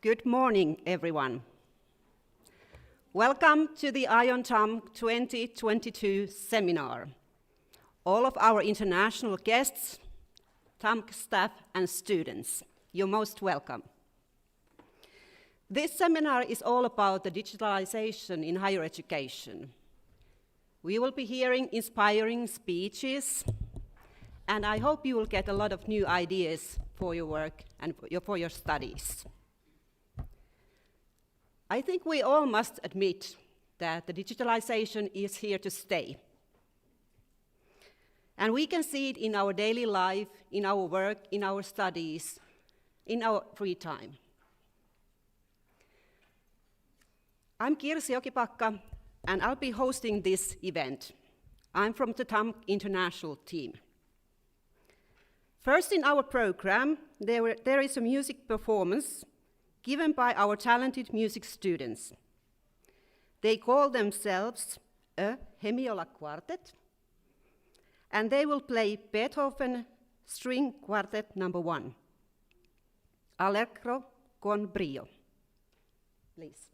Good morning, everyone. Welcome to the TAMK 2022 seminar. All of our international guests, TAMK staff and students, you're most welcome. This seminar is all about the digitalization in higher education. We will be hearing inspiring speeches, and I hope you will get a lot of new ideas for your work and for your studies. I think we all must admit that the digitalization is here to stay. And we can see it in our daily life, in our work, in our studies, in our free time. I'm Kirsi Jokipakka, and I'll be hosting this event. I'm from the TAMK International team. First in our program, there is a music performance given by our talented music students. They call themselves a Hemiola Quartet, and they will play Beethoven String Quartet No. 1, Allegro con brio. Please.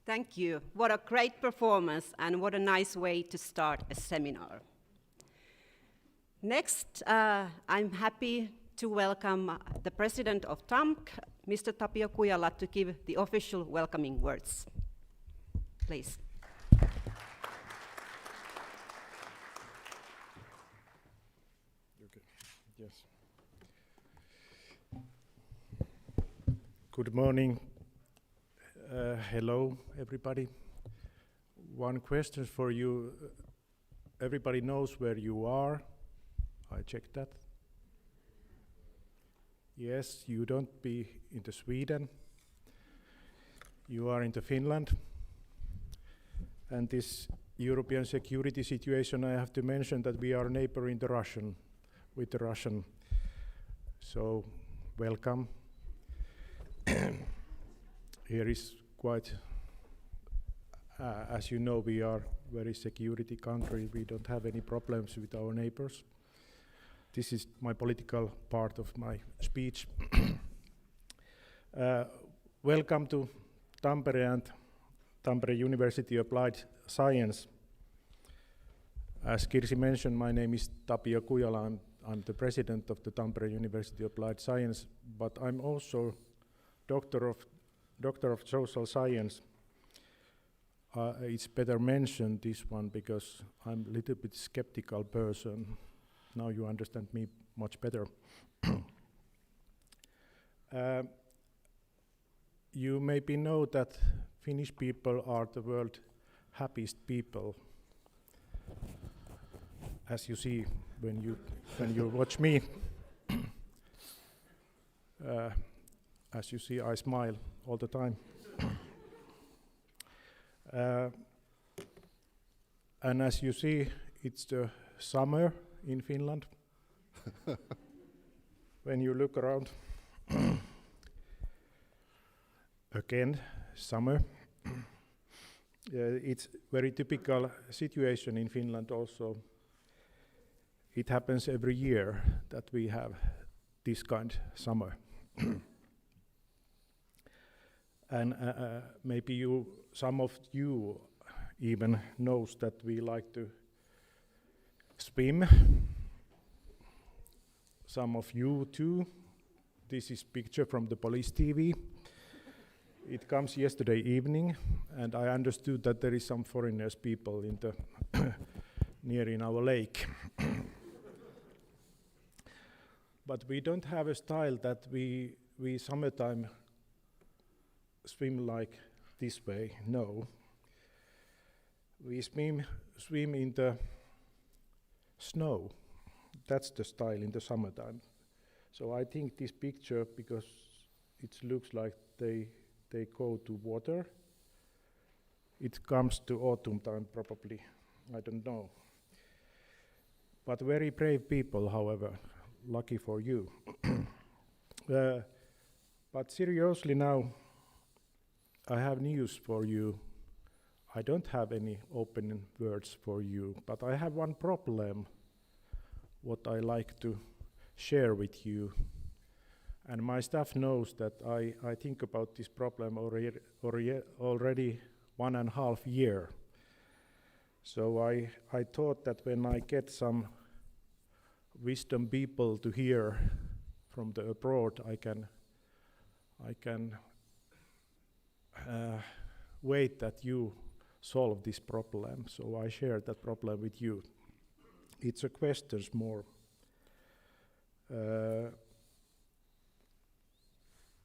Thank you. What a great performance and what a nice way to start a seminar. Next, I'm happy to welcome the president of TAMK, Mr. Tapio Kujala, to give the official welcoming words. Please. Okay. Yes. Good morning. Hello, everybody. One question for you. Everybody knows where you are. I checked that. Yes, you don't be into Sweden. You are into Finland. And this European security situation, I have to mention that we are neighboring with the Russian. So, welcome. Here is quite, as you know, we are very security country. We don't have any problems with our neighbors. This is my political part of my speech. Welcome to Tampere and Tampere University Applied Science. As Kirsi mentioned, my name is Tapio Kujala. I'm the president of the Tampere University Applied Science, but I'm also Doctor of Social Science. It's better mention this one because I'm a little bit skeptical person. Now you understand me much better. You maybe know that Finnish people are the world's happiest people. As you see when you watch me. As you see, I smile all the time. And as you see, it's the summer in Finland. When you look around, again, summer. It's very typical situation in Finland also. It happens every year that we have this kind of summer. And maybe some of you even knows that we like to swim. Some of you too. This is picture from the police TV. It comes yesterday evening, and I understood that there is some foreigners people in the near in our lake. But we don't have a style that we summertime swim like this way. No. We swim in the snow. That's the style in the summertime. So I think this picture, because it looks like they go to water, it comes to autumn time probably. I don't know. But very brave people, however. Lucky for you. But seriously now, I have news for you. I don't have any opening words for you, but I have one problem what I like to share with you. And my staff knows that I think about this problem already 1.5 years. So I thought that when I get some wisdom people to hear from the abroad, I can wait that you solve this problem. So I share that problem with you. It's a question more.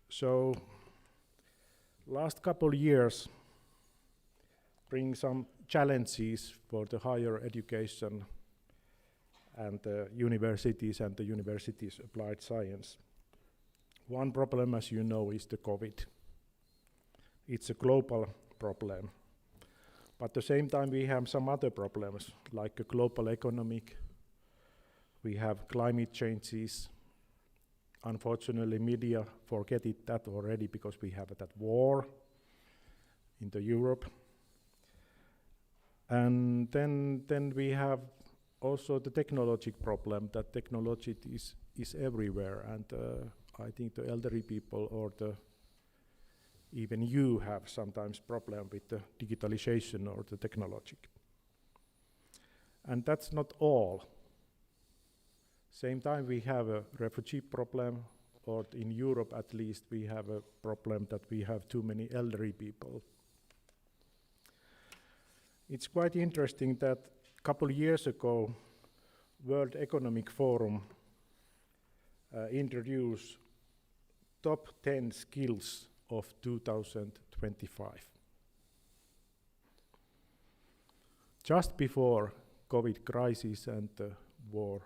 So last couple years bring some challenges for the higher education and the universities and the universities applied science. One problem, as you know, is the COVID. It's a global problem. But at the same time, we have some other problems, like a global economic. We have climate changes. Unfortunately, media forget that already because we have that war in Europe. And then we have also the technology problem, that technology is everywhere, and I think the elderly people or the even you have sometimes problem with the digitalization or the technology. And that's not all. Same time we have a refugee problem, or in Europe at least we have a problem that we have too many elderly people. It's quite interesting that a couple years ago, World Economic Forum introduced top 10 skills of 2025. Just before COVID crisis and the war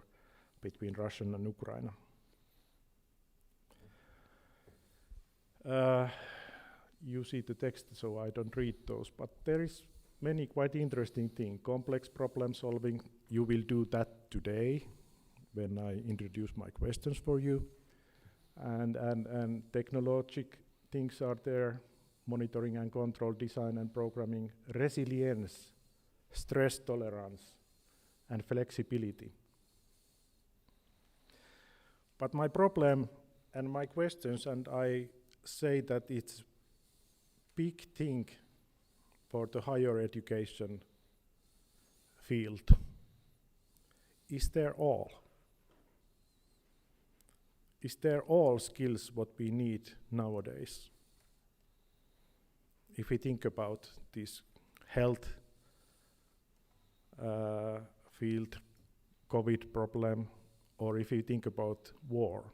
between Russia and Ukraine. You see the text, so I don't read those, but there is many quite interesting things. Complex problem solving, you will do that today when I introduce my questions for you. And technologic things are there, monitoring and control, design and programming, resilience, stress tolerance, and flexibility. But my problem and my questions, and I say that it's big thing for the higher education field. Is there all? Is there all skills what we need nowadays? If we think about this health field, COVID problem, or if you think about war.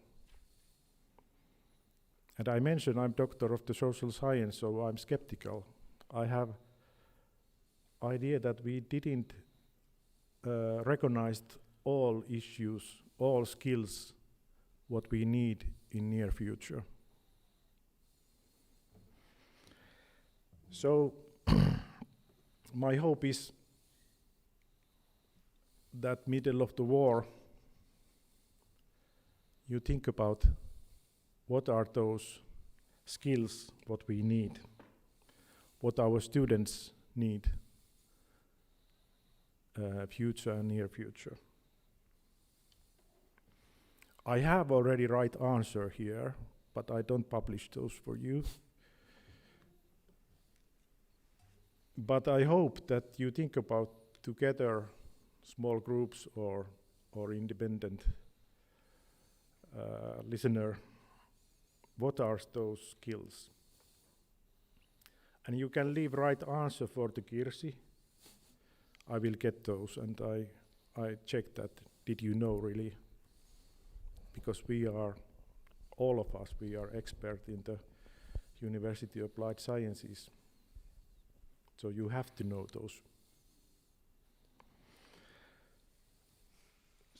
And I mentioned I'm doctor of the social science, so I'm skeptical. I have idea that we didn't recognize all issues, all skills, what we need in near future. So my hope is that middle of the war, you think about what are those skills what we need, what our students need, future and near future. I have already right answer here, but I don't publish those for you. But I hope that you think about together, small groups or independent listener, what are those skills? And you can leave right answer for the Kirsi. I will get those, and I check that. Did you know really? Because we are, all of us, we are expert in the University of Applied Sciences. So you have to know those.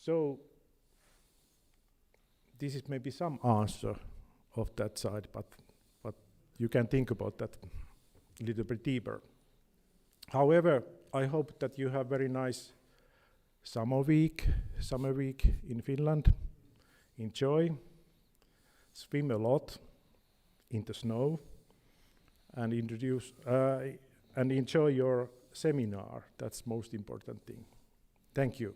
So this is maybe some answer of that side, but you can think about that a little bit deeper. However, I hope that you have very nice summer week in Finland. Enjoy, swim a lot in the snow, and and enjoy your seminar. That's most important thing. Thank you.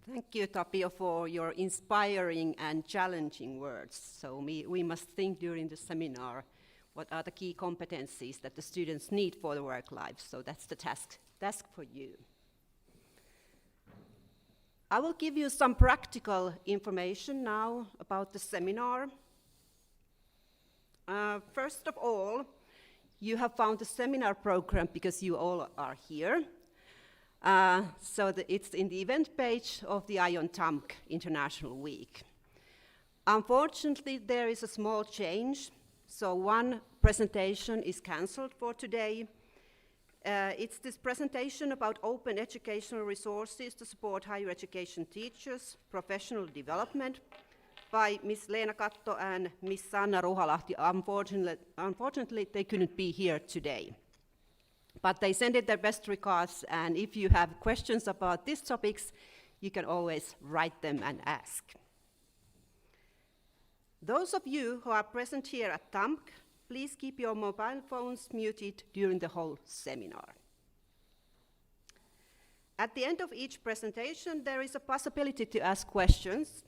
Thank you, Tapio, for your inspiring and challenging words. So we must think during the seminar what are the key competencies that the students need for the work life. So that's the task for you. I will give you some practical information now about the seminar. First of all, you have found the seminar program because you all are here. So it's in the event page of the ION TAMK International Week. Unfortunately, there is a small change, so one presentation is cancelled for today. It's this presentation about open educational resources to support higher education teachers' professional development by Ms. Leena Katto and Ms. Sanna Ruhalahti. Unfortunately, they couldn't be here today. But they sent their best regards, and if you have questions about these topics, you can always write them and ask. Those of you who are present here at TAMK, please keep your mobile phones muted during the whole seminar. At the end of each presentation, there is a possibility to ask questions.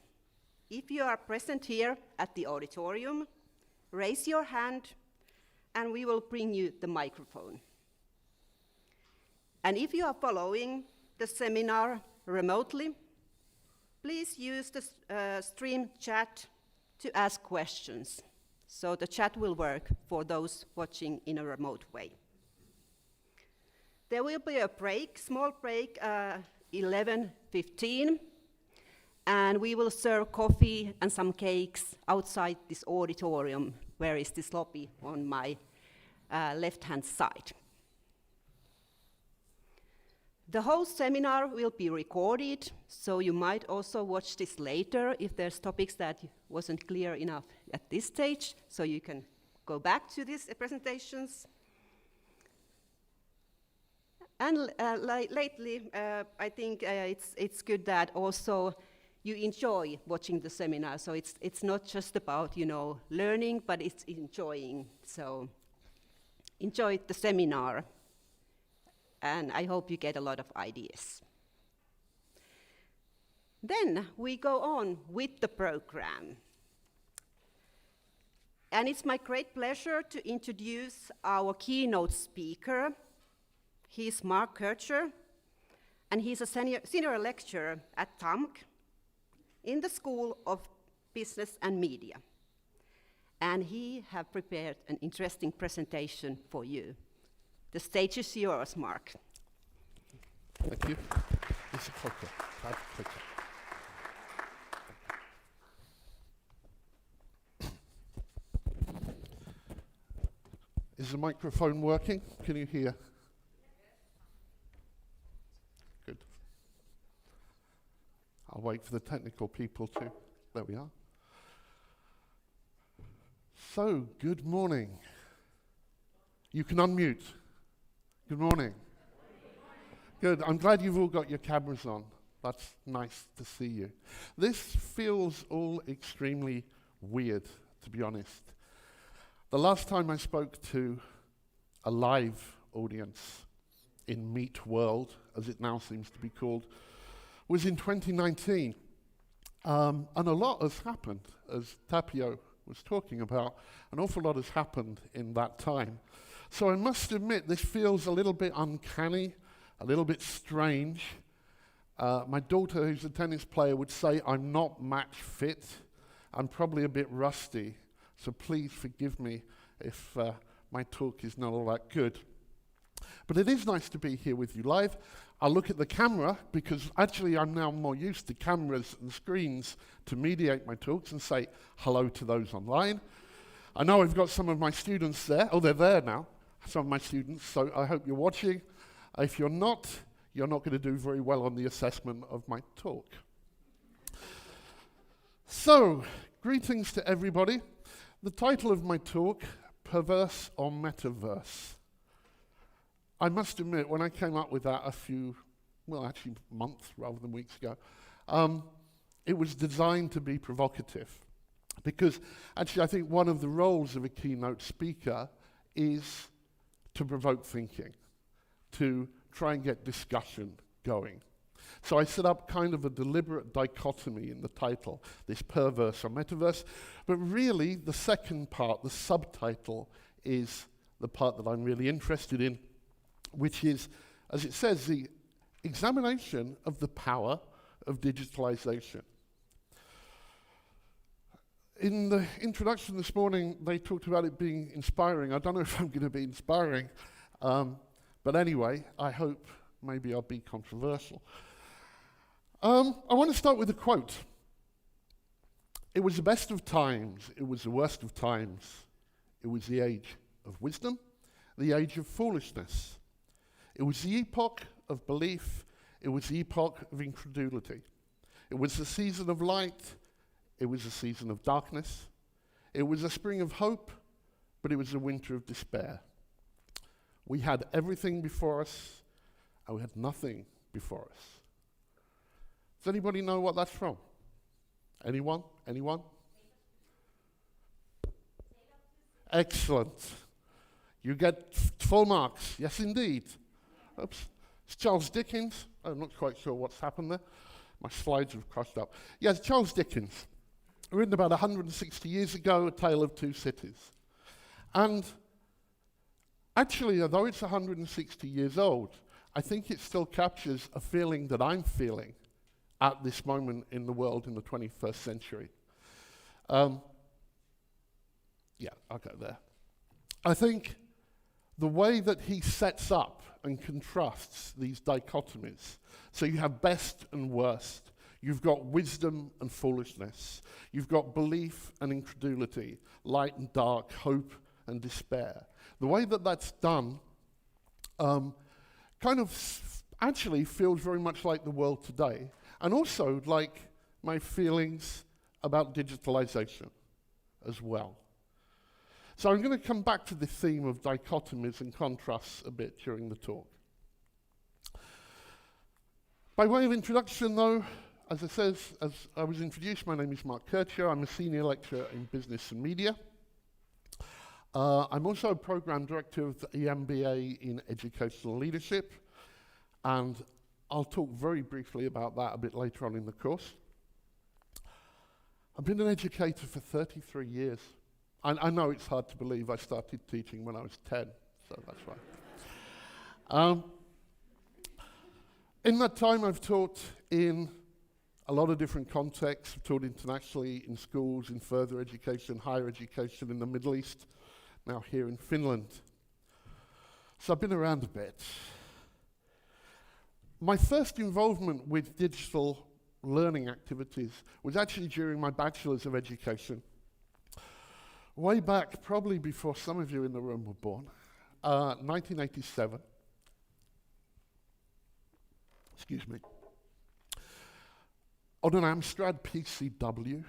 If you are present here at the auditorium, raise your hand and we will bring you the microphone. And if you are following the seminar remotely, please use the stream chat to ask questions. So the chat will work for those watching in a remote way. There will be a break, small break, 11:15, and we will serve coffee and some cakes outside this auditorium, where is this lobby on my left-hand side. The whole seminar will be recorded, so you might also watch this later if there's topics that wasn't clear enough at this stage, so you can go back to these presentations. And lately, I think it's good that also you enjoy watching the seminar. So it's not just about learning, but it's enjoying. So enjoy the seminar, and I hope you get a lot of ideas. Then we go on with the program. And it's my great pleasure to introduce our keynote speaker. He's Mark Kercher, and he's a senior lecturer at TAMK in the School of Business and Media. And he has prepared an interesting presentation for you. The stage is yours, Mark. Thank you. It's a pleasure. Is the microphone working? Can you hear? Good. I'll wait for the technical people to. There we are. So, good morning. You can unmute. Good morning. Good. I'm glad you've all got your cameras on. That's nice to see you. This feels all extremely weird, to be honest. The last time I spoke to a live audience in Meet World, as it now seems to be called, was in 2019. And a lot has happened, as Tapio was talking about. An awful lot has happened in that time. So I must admit, this feels a little bit uncanny, a little bit strange. My daughter, who's a tennis player, would say I'm not match fit. I'm probably a bit rusty. So please forgive me if my talk is not all that good. But it is nice to be here with you live. I'll look at the camera because actually I'm now more used to cameras and screens to mediate my talks and say hello to those online. I know I've got some of my students there. Oh, they're there now, some of my students, so I hope you're watching. If you're not going to do very well on the assessment of my talk. So, greetings to everybody. The title of my talk, Perverse or Metaverse. I must admit, when I came up with that a few, well actually months rather than weeks ago, it was designed to be provocative. Because actually I think one of the roles of a keynote speaker is to provoke thinking, to try and get discussion going. So I set up kind of a deliberate dichotomy in the title, this perverse or metaverse, but really the second part, the subtitle, is the part that I'm really interested in, which is, as it says, the examination of the power of digitalization. In the introduction this morning, they talked about it being inspiring. I don't know if I'm going to be inspiring, but anyway, I hope maybe I'll be controversial. I want to start with a quote. It was the best of times, it was the worst of times. It was the age of wisdom, the age of foolishness. It was the epoch of belief, it was the epoch of incredulity. It was the season of light, it was a season of darkness. It was a spring of hope, but it was a winter of despair. We had everything before us, and we had nothing before us. Does anybody know what that's from? Anyone? Anyone? Excellent. You get full marks. Yes, indeed. Oops. It's Charles Dickens. I'm not quite sure what's happened there. My slides have crossed up. Yes, Charles Dickens, written about 160 years ago, A Tale of Two Cities. And actually, although it's 160 years old, I think it still captures a feeling that I'm feeling at this moment in the world in the 21st century. Yeah, I'll go there. I think the way that he sets up and contrasts these dichotomies, so you have best and worst, you've got wisdom and foolishness, you've got belief and incredulity, light and dark, hope and despair. The way that that's done kind of actually feels very much like the world today, and also like my feelings about digitalization as well. So I'm going to come back to the theme of dichotomies and contrasts a bit during the talk. By way of introduction though, as I was introduced, my name is Mark Kercher. I'm a senior lecturer in business and media. I'm also a program director of the MBA in educational leadership, and I'll talk very briefly about that a bit later on in the course. I've been an educator for 33 years. I know it's hard to believe I started teaching when I was 10, so that's right. In that time, I've taught in a lot of different contexts. I've taught internationally in schools, in further education, higher education in the Middle East, now here in Finland. So I've been around a bit. My first involvement with digital learning activities was actually during my Bachelor's of Education. Way back, probably before some of you in the room were born, 1987. Excuse me. On an Amstrad PCW,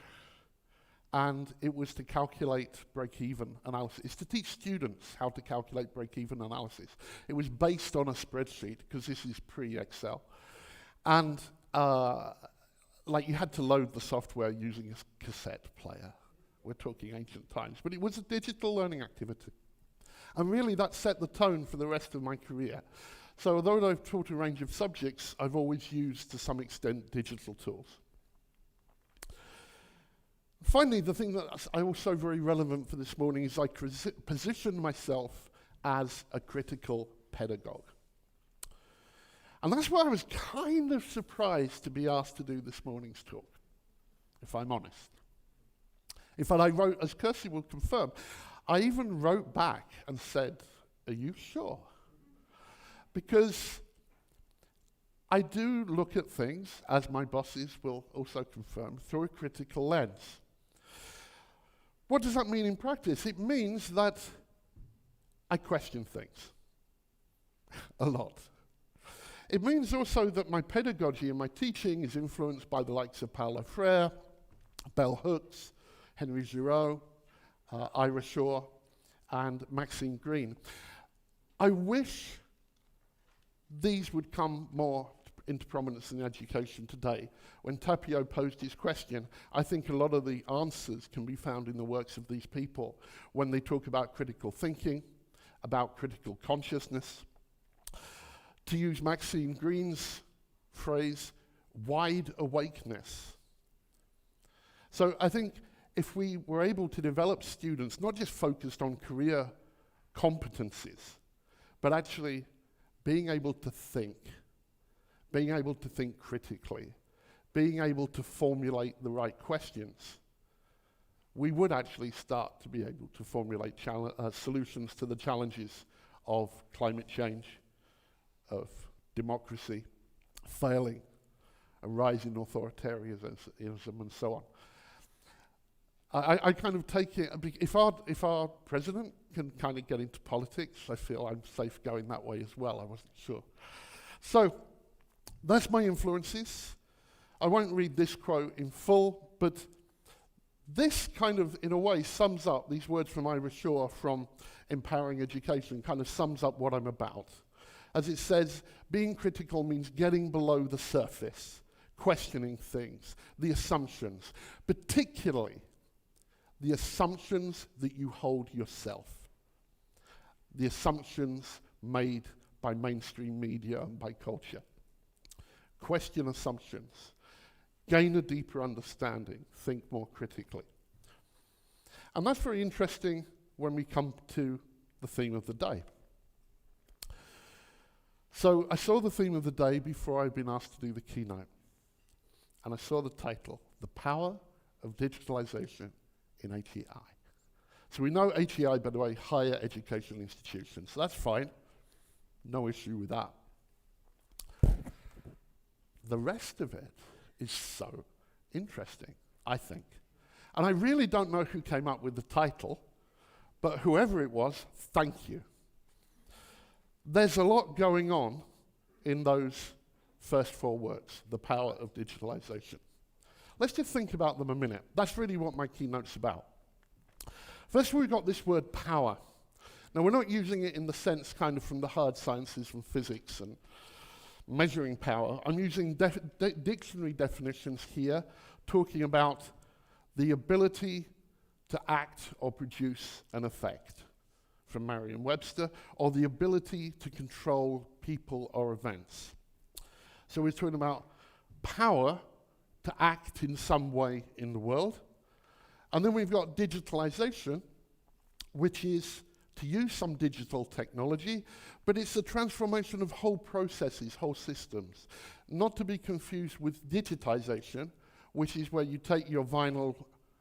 and it was to calculate break-even analysis. It's to teach students how to calculate break-even analysis. It was based on a spreadsheet, because this is pre-Excel. And like you had to load the software using a cassette player. We're talking ancient times, but it was a digital learning activity. And really that set the tone for the rest of my career. So although I've taught a range of subjects, I've always used, to some extent, digital tools. Finally, the thing that's also very relevant for this morning is I position myself as a critical pedagogue. And that's why I was kind of surprised to be asked to do this morning's talk, if I'm honest. In fact, I wrote, as Kirsty will confirm, I even wrote back and said, "Are you sure?" Because I do look at things, as my bosses will also confirm, through a critical lens. What does that mean in practice? It means that I question things a lot. It means also that my pedagogy and my teaching is influenced by the likes of Paulo Freire, Bell Hooks, Henry Giraud, Ira Shaw, and Maxine Green. I wish these would come more into prominence in education today. When Tapio posed his question, I think a lot of the answers can be found in the works of these people when they talk about critical thinking, about critical consciousness. To use Maxine Green's phrase, wide awakeness. So I think if we were able to develop students, not just focused on career competencies, but actually being able to think critically, being able to formulate the right questions, we would actually start to be able to formulate solutions to the challenges of climate change, of democracy failing, a rise in authoritarianism, and so on. I kind of take it, if our president can kind of get into politics, I feel I'm safe going that way as well. I wasn't sure. So that's my influences. I won't read this quote in full, but this kind of, in a way, sums up, these words from Ira Shaw from Empowering Education, kind of sums up what I'm about. As it says, being critical means getting below the surface, questioning things, the assumptions, particularly the assumptions that you hold yourself, the assumptions made by mainstream media and by culture. Question assumptions. Gain a deeper understanding. Think more critically. And that's very interesting when we come to the theme of the day. So I saw the theme of the day before I'd been asked to do the keynote. And I saw the title, The Power of Digitalization in HEI. So we know HEI, by the way, higher education institutions. So that's fine. No issue with that. The rest of it is so interesting, I think. And I really don't know who came up with the title, but whoever it was, thank you. There's a lot going on in those first 4 words, the power of digitalization. Let's just think about them a minute. That's really what my keynote's about. First of all, we've got this word power. Now, we're not using it in the sense kind of from the hard sciences, from physics and measuring power. I'm using dictionary definitions here, talking about the ability to act or produce an effect, from Merriam-Webster, or the ability to control people or events. So we're talking about power to act in some way in the world. And then we've got digitalization, which is to use some digital technology, but it's a transformation of whole processes, whole systems. Not to be confused with digitization, which is where you take your vinyl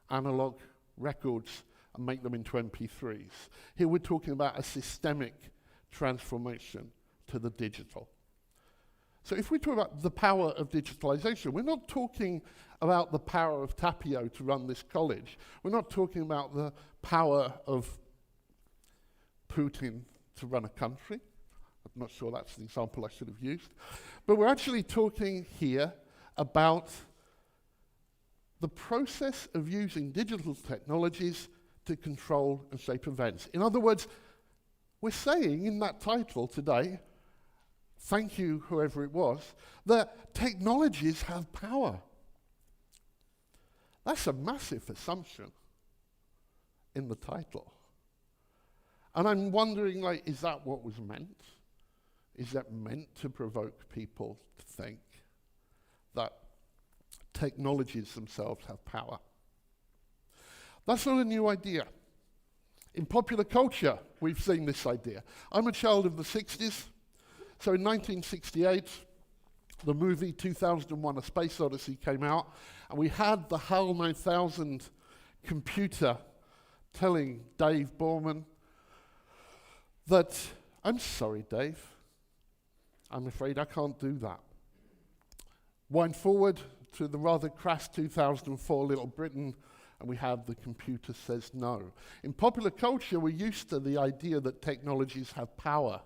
analog records and make them into MP3s. Here we're talking about a systemic transformation to the digital. So if we talk about the power of digitalization, we're not talking about the power of Tapio to run this college. We're not talking about the power of Putin to run a country. I'm not sure that's the example I should have used. But we're actually talking here about the process of using digital technologies to control and shape events. In other words, we're saying in that title today, thank you, whoever it was, that technologies have power. That's a massive assumption in the title. And I'm wondering, like, is that what was meant? Is that meant to provoke people to think that technologies themselves have power? That's not a new idea. In popular culture, we've seen this idea. I'm a child of the 60s. So in 1968, the movie 2001: A Space Odyssey came out, and we had the HAL 9000 computer telling Dave Borman that, I'm sorry, Dave, I'm afraid I can't do that. Wind forward to the rather crass 2004 Little Britain, and we have the computer says no. In popular culture, we're used to the idea that technologies have power.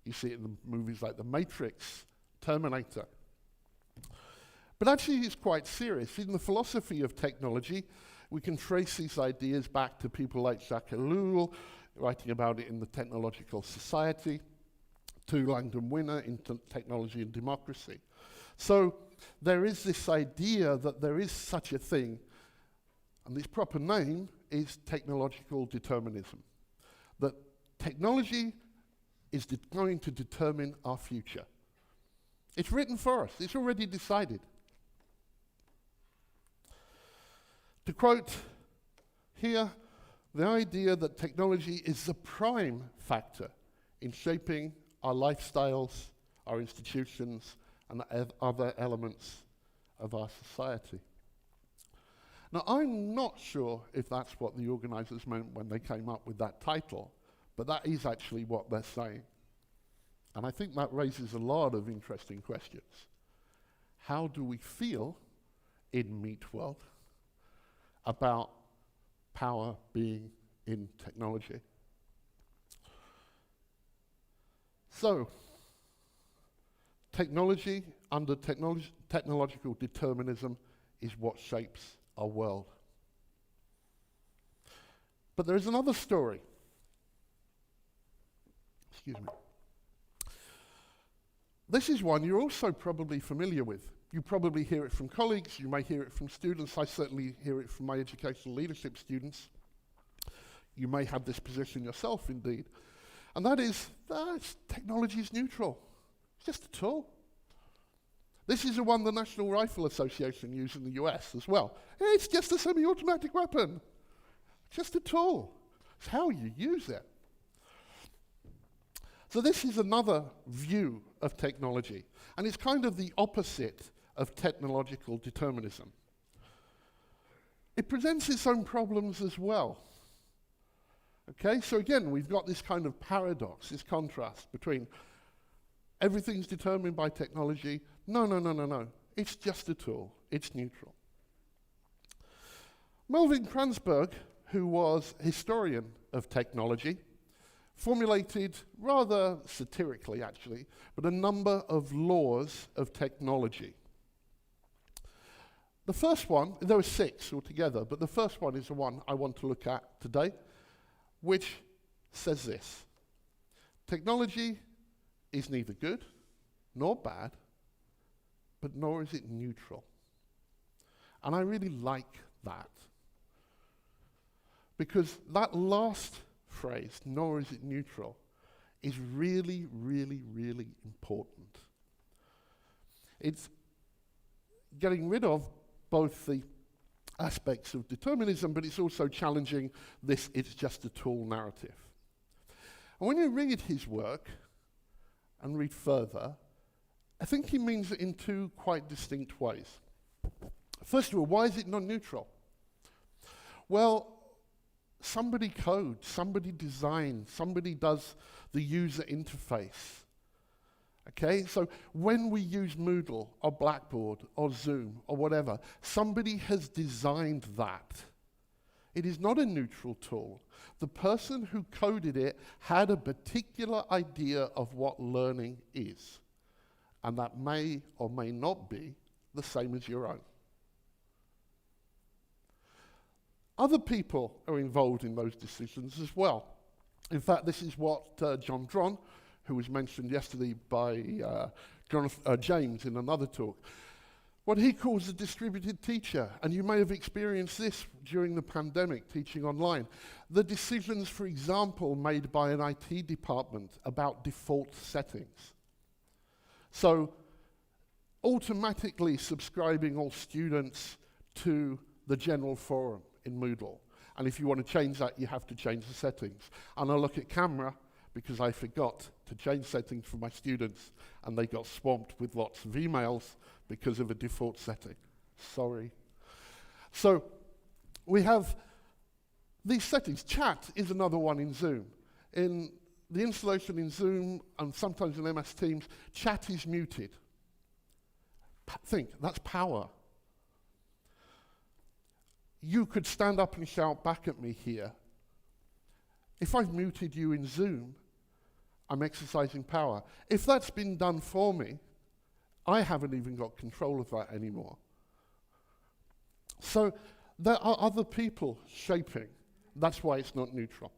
You see it in the movies like The Matrix, Terminator. But actually it's quite serious. In the philosophy of technology, we can trace these ideas back to people like Jacques Ellul, writing about it in The Technological Society, to Langdon Winner in Technology and Democracy. So there is this idea that there is such a thing, and its proper name is technological determinism. That technology is going to determine our future. It's written for us. It's already decided. To quote here, the idea that technology is the prime factor in shaping our lifestyles, our institutions, and other elements of our society. Now, I'm not sure if that's what the organizers meant when they came up with that title, but that is actually what they're saying. And I think that raises a lot of interesting questions. How do we feel in Meat World about power being in technology? So, technology under technological determinism is what shapes our world. But there is another story. Excuse me. This is one you're also probably familiar with. You probably hear it from colleagues, you may hear it from students, I certainly hear it from my educational leadership students. You may have this position yourself, indeed. And that is, technology is neutral. It's just a tool. This is the one the National Rifle Association used in the US as well. It's just a semi-automatic weapon. Just a tool. It's how you use it. So this is another view of technology, and it's kind of the opposite of technological determinism. It presents its own problems as well. Okay, so again, we've got this kind of paradox, this contrast between everything's determined by technology. No. It's just a tool. It's neutral. Melvin Kranzberg, who was a historian of technology, formulated, rather satirically actually, but a number of laws of technology. The first one, there were 6 altogether, but the first one is the one I want to look at today, which says this: technology is neither good nor bad, but nor is it neutral. And I really like that, because that last phrase, nor is it neutral, is really, really, really important. It's getting rid of both the aspects of determinism, but it's also challenging this it's just a tool narrative. And when you read his work and read further, I think he means it in 2 quite distinct ways. First of all, why is it non-neutral? Well, somebody codes, somebody designs, somebody does the user interface. Okay, so when we use Moodle or Blackboard or Zoom or whatever, somebody has designed that. It is not a neutral tool. The person who coded it had a particular idea of what learning is, and that may or may not be the same as your own. Other people are involved in those decisions as well. In fact, this is what John Dron, who was mentioned yesterday by James in another talk, what he calls a distributed teacher. And you may have experienced this during the pandemic, teaching online. The decisions, for example, made by an IT department about default settings. So automatically subscribing all students to the general forum in Moodle. And if you want to change that, you have to change the settings. And I look at camera, because I forgot to change settings for my students, and they got swamped with lots of emails because of a default setting. Sorry. So we have these settings. Chat is another one in Zoom. In the installation in Zoom, and sometimes in MS Teams, chat is muted. Think, that's power. You could stand up and shout back at me here. If I've muted you in Zoom, I'm exercising power. If that's been done for me, I haven't even got control of that anymore. So there are other people shaping. That's why it's not neutral.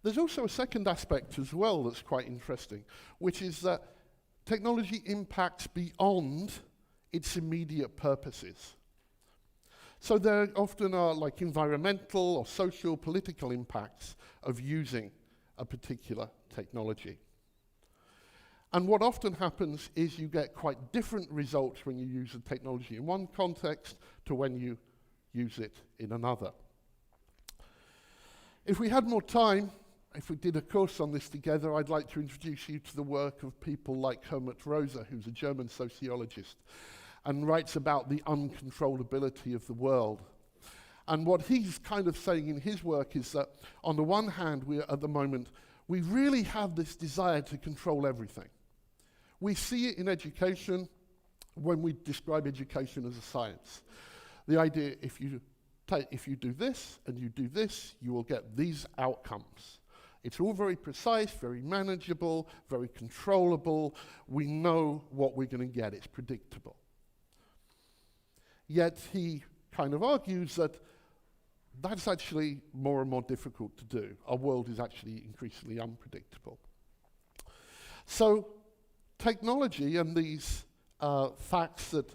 There's also a second aspect as well that's quite interesting, which is that technology impacts beyond its immediate purposes. So there often are like environmental or social, political impacts of using a particular technology. And what often happens is you get quite different results when you use a technology in one context to when you use it in another. If we had more time, if we did a course on this together, I'd like to introduce you to the work of people like Hermann Rosa, who's a German sociologist, and writes about the uncontrollability of the world. And what he's kind of saying in his work is that, on the one hand, at the moment, we really have this desire to control everything. We see it in education when we describe education as a science. The idea, if you do this and you do this, you will get these outcomes. It's all very precise, very manageable, very controllable. We know what we're going to get. It's predictable. Yet he kind of argues that that's actually more and more difficult to do. Our world is actually increasingly unpredictable. So technology and these facts that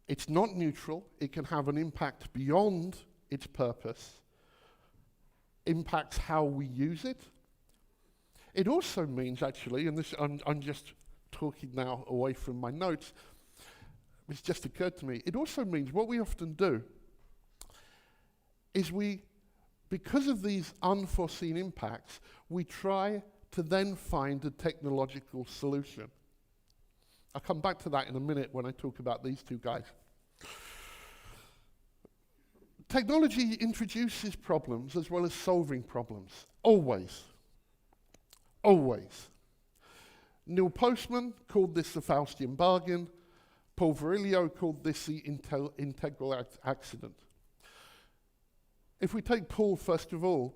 it's not neutral, it can have an impact beyond its purpose, impacts how we use it, It also means, actually, and this I'm just talking now away from my notes, it's just occurred to me, it also means what we often do is because of these unforeseen impacts, we try to then find a technological solution. I'll come back to that in a minute when I talk about these two guys. Technology introduces problems as well as solving problems, always. Always. Neil Postman called this the Faustian bargain. Paul Virilio called this the integral accident. If we take Paul, first of all,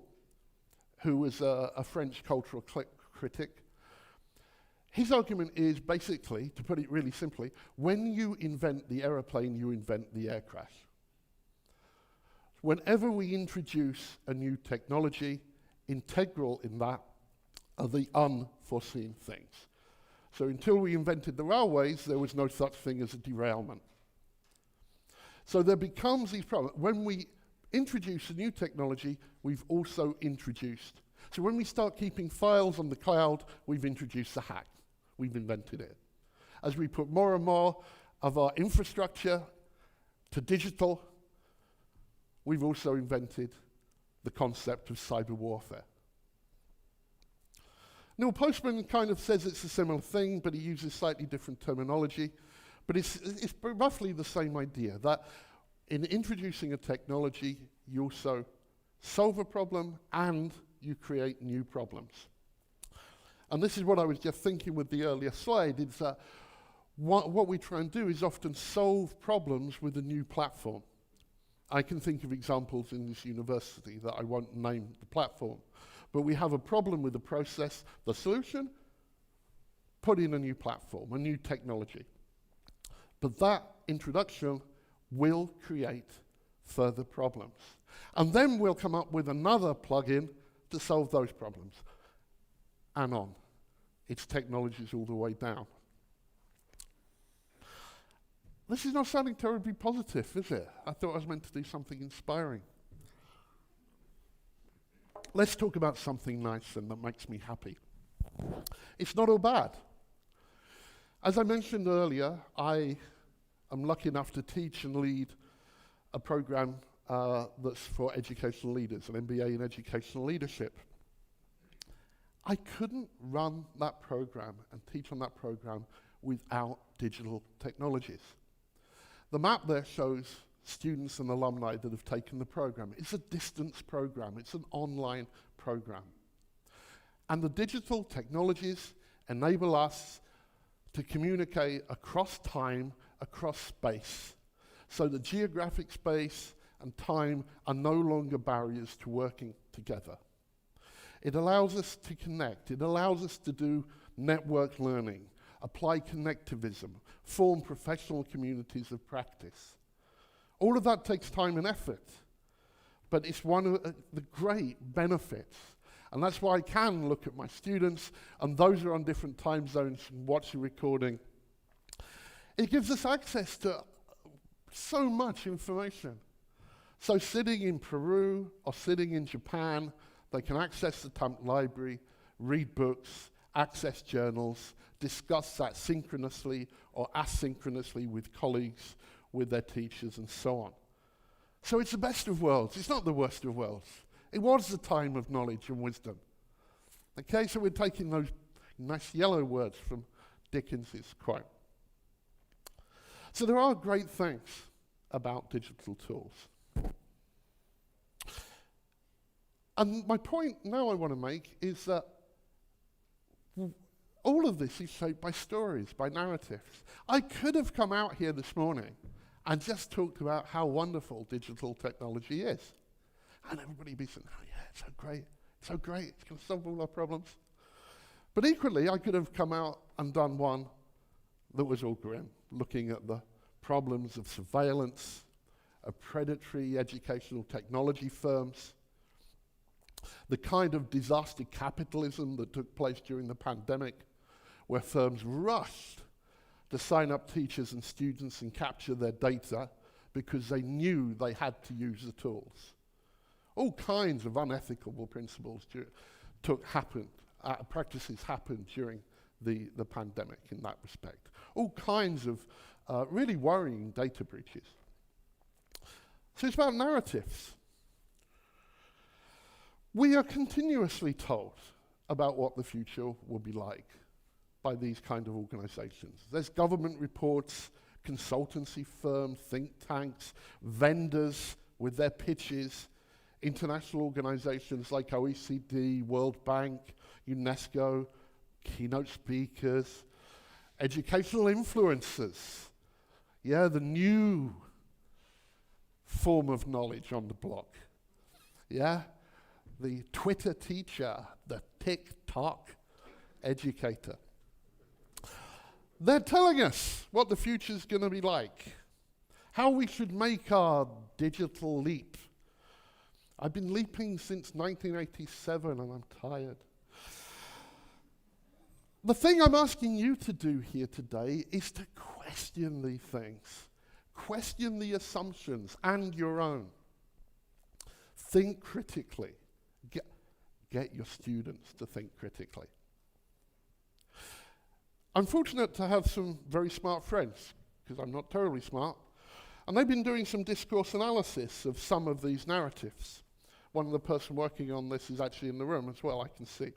who was a French cultural critic, his argument is basically, to put it really simply, when you invent the aeroplane, you invent the air crash. Whenever we introduce a new technology, integral in that are the unforeseen things. So until we invented the railways, there was no such thing as a derailment. So there becomes these problems. When we introduce a new technology, we've also introduced. So when we start keeping files on the cloud, we've introduced a hack. We've invented it. As we put more and more of our infrastructure to digital, we've also invented the concept of cyber warfare. Neil Postman kind of says it's a similar thing, but he uses slightly different terminology. But it's roughly the same idea, that in introducing a technology, you also solve a problem and you create new problems. And this is what I was just thinking with the earlier slide, is that what we try and do is often solve problems with a new platform. I can think of examples in this university that I won't name the platform, but we have a problem with the process, the solution, put in a new platform, a new technology. But that introduction will create further problems. And then we'll come up with another plugin to solve those problems. And on. It's technologies all the way down. This is not sounding terribly positive, is it? I thought I was meant to do something inspiring. Let's talk about something nice and that makes me happy. It's not all bad. As I mentioned earlier, I am lucky enough to teach and lead a program that's for educational leaders, an MBA in educational leadership. I couldn't run that program and teach on that program without digital technologies. The map there shows students and alumni that have taken the program. It's a distance program. It's an online program. And the digital technologies enable us to communicate across time, across space. So the geographic space and time are no longer barriers to working together. It allows us to connect. It allows us to do network learning, apply connectivism, form professional communities of practice. All of that takes time and effort, but it's one of the great benefits. And that's why I can look at my students, and those are on different time zones and watch the recording. It gives us access to so much information. So sitting in Peru or sitting in Japan, they can access the TAMK library, read books, access journals, discuss that synchronously or asynchronously with colleagues, with their teachers, and so on. So it's the best of worlds. It's not the worst of worlds. It was the time of knowledge and wisdom. Okay, so we're taking those nice yellow words from Dickens' quote. So there are great things about digital tools. And my point now I want to make is that all of this is shaped by stories, by narratives. I could have come out here this morning and just talked about how wonderful digital technology is. And everybody would be saying, oh yeah, it's so great, it's going to solve all our problems. But equally, I could have come out and done one that was all grim, looking at the problems of surveillance, of predatory educational technology firms, the kind of disaster capitalism that took place during the pandemic, where firms rushed to sign up teachers and students and capture their data because they knew they had to use the tools. All kinds of unethical principles happened. practices happened during the pandemic in that respect. All kinds of really worrying data breaches. So it's about narratives. We are continuously told about what the future will be like by these kind of organizations. There's government reports, consultancy firms, think tanks, vendors with their pitches, international organizations like OECD, World Bank, UNESCO, keynote speakers, educational influencers. Yeah, the new form of knowledge on the block. Yeah, the Twitter teacher, the TikTok educator. They're telling us what the future's going to be like, how we should make our digital leap. I've been leaping since 1987 and I'm tired. The thing I'm asking you to do here today is to question these things. Question the assumptions and your own. Think critically. Get your students to think critically. I'm fortunate to have some very smart friends, because I'm not terribly smart, and they've been doing some discourse analysis of some of these narratives. One of the person working on this is actually in the room as well, I can see.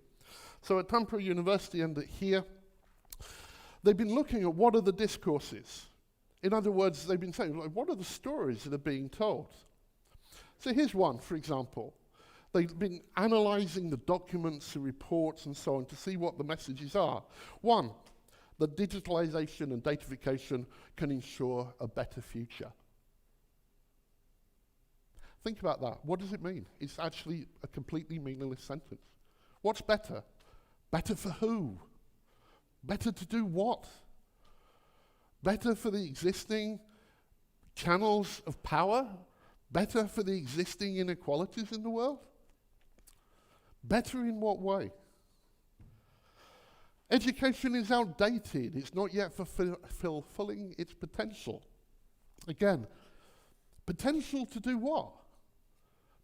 So at Tampere University and at here, they've been looking at what are the discourses. In other words, they've been saying, like, what are the stories that are being told? So here's one, for example. They've been analyzing the documents, the reports, and so on to see what the messages are. One, that digitalization and datafication can ensure a better future. Think about that. What does it mean? It's actually a completely meaningless sentence. What's better? Better for who? Better to do what? Better for the existing channels of power? Better for the existing inequalities in the world? Better in what way? Education is outdated. It's not yet fulfilling its potential. Again, potential to do what?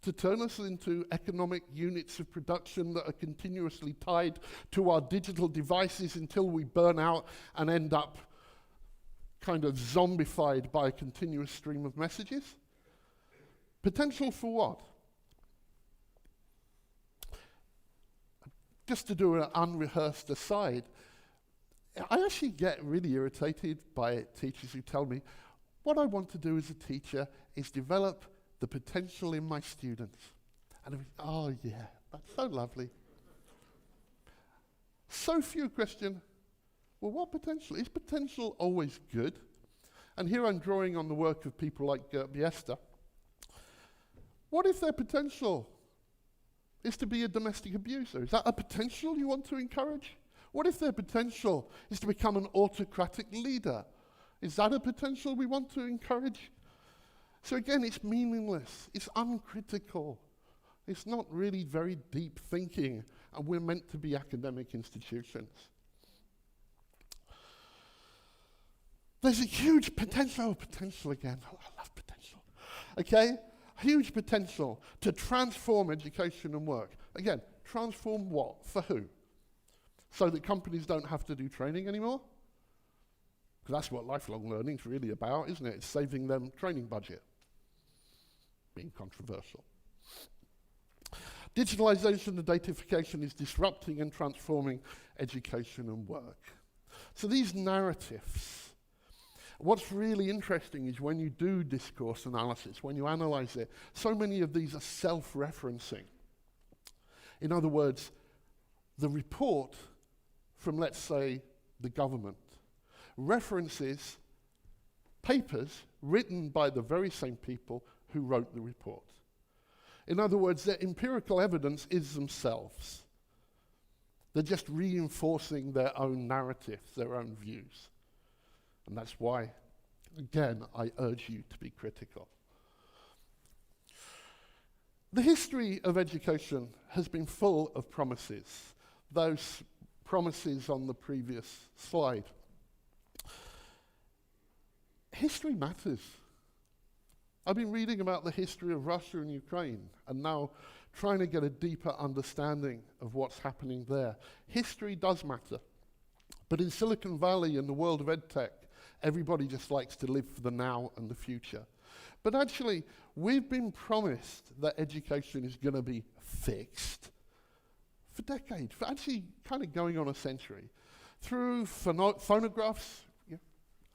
To turn us into economic units of production that are continuously tied to our digital devices until we burn out and end up kind of zombified by a continuous stream of messages? Potential for what? Just to do an unrehearsed aside, I actually get really irritated by teachers who tell me, what I want to do as a teacher is develop the potential in my students. And I'm, oh yeah, that's so lovely. So few question, well, what potential? Is potential always good? And here I'm drawing on the work of people like Biesta. What if their potential is to be a domestic abuser? Is that a potential you want to encourage? What if their potential is to become an autocratic leader? Is that a potential we want to encourage? So again, it's meaningless, it's uncritical, it's not really very deep thinking, and we're meant to be academic institutions. There's a huge potential again, I love potential, okay? Huge potential to transform education and work. Again, transform what? For who? So that companies don't have to do training anymore? Because that's what lifelong learning is really about, isn't it? It's saving them training budget. Being controversial. Digitalization and datafication is disrupting and transforming education and work. So these narratives, what's really interesting is when you do discourse analysis, when you analyze it, so many of these are self-referencing. In other words, the report from, let's say, the government references papers written by the very same people who wrote the report. In other words, their empirical evidence is themselves. They're just reinforcing their own narratives, their own views. And that's why, again, I urge you to be critical. The history of education has been full of promises. Those promises on the previous slide. History matters. I've been reading about the history of Russia and Ukraine, and now trying to get a deeper understanding of what's happening there. History does matter, but in Silicon Valley and the world of EdTech, everybody just likes to live for the now and the future. But actually, we've been promised that education is going to be fixed for decades, for actually kind of going on a century. Through phonographs,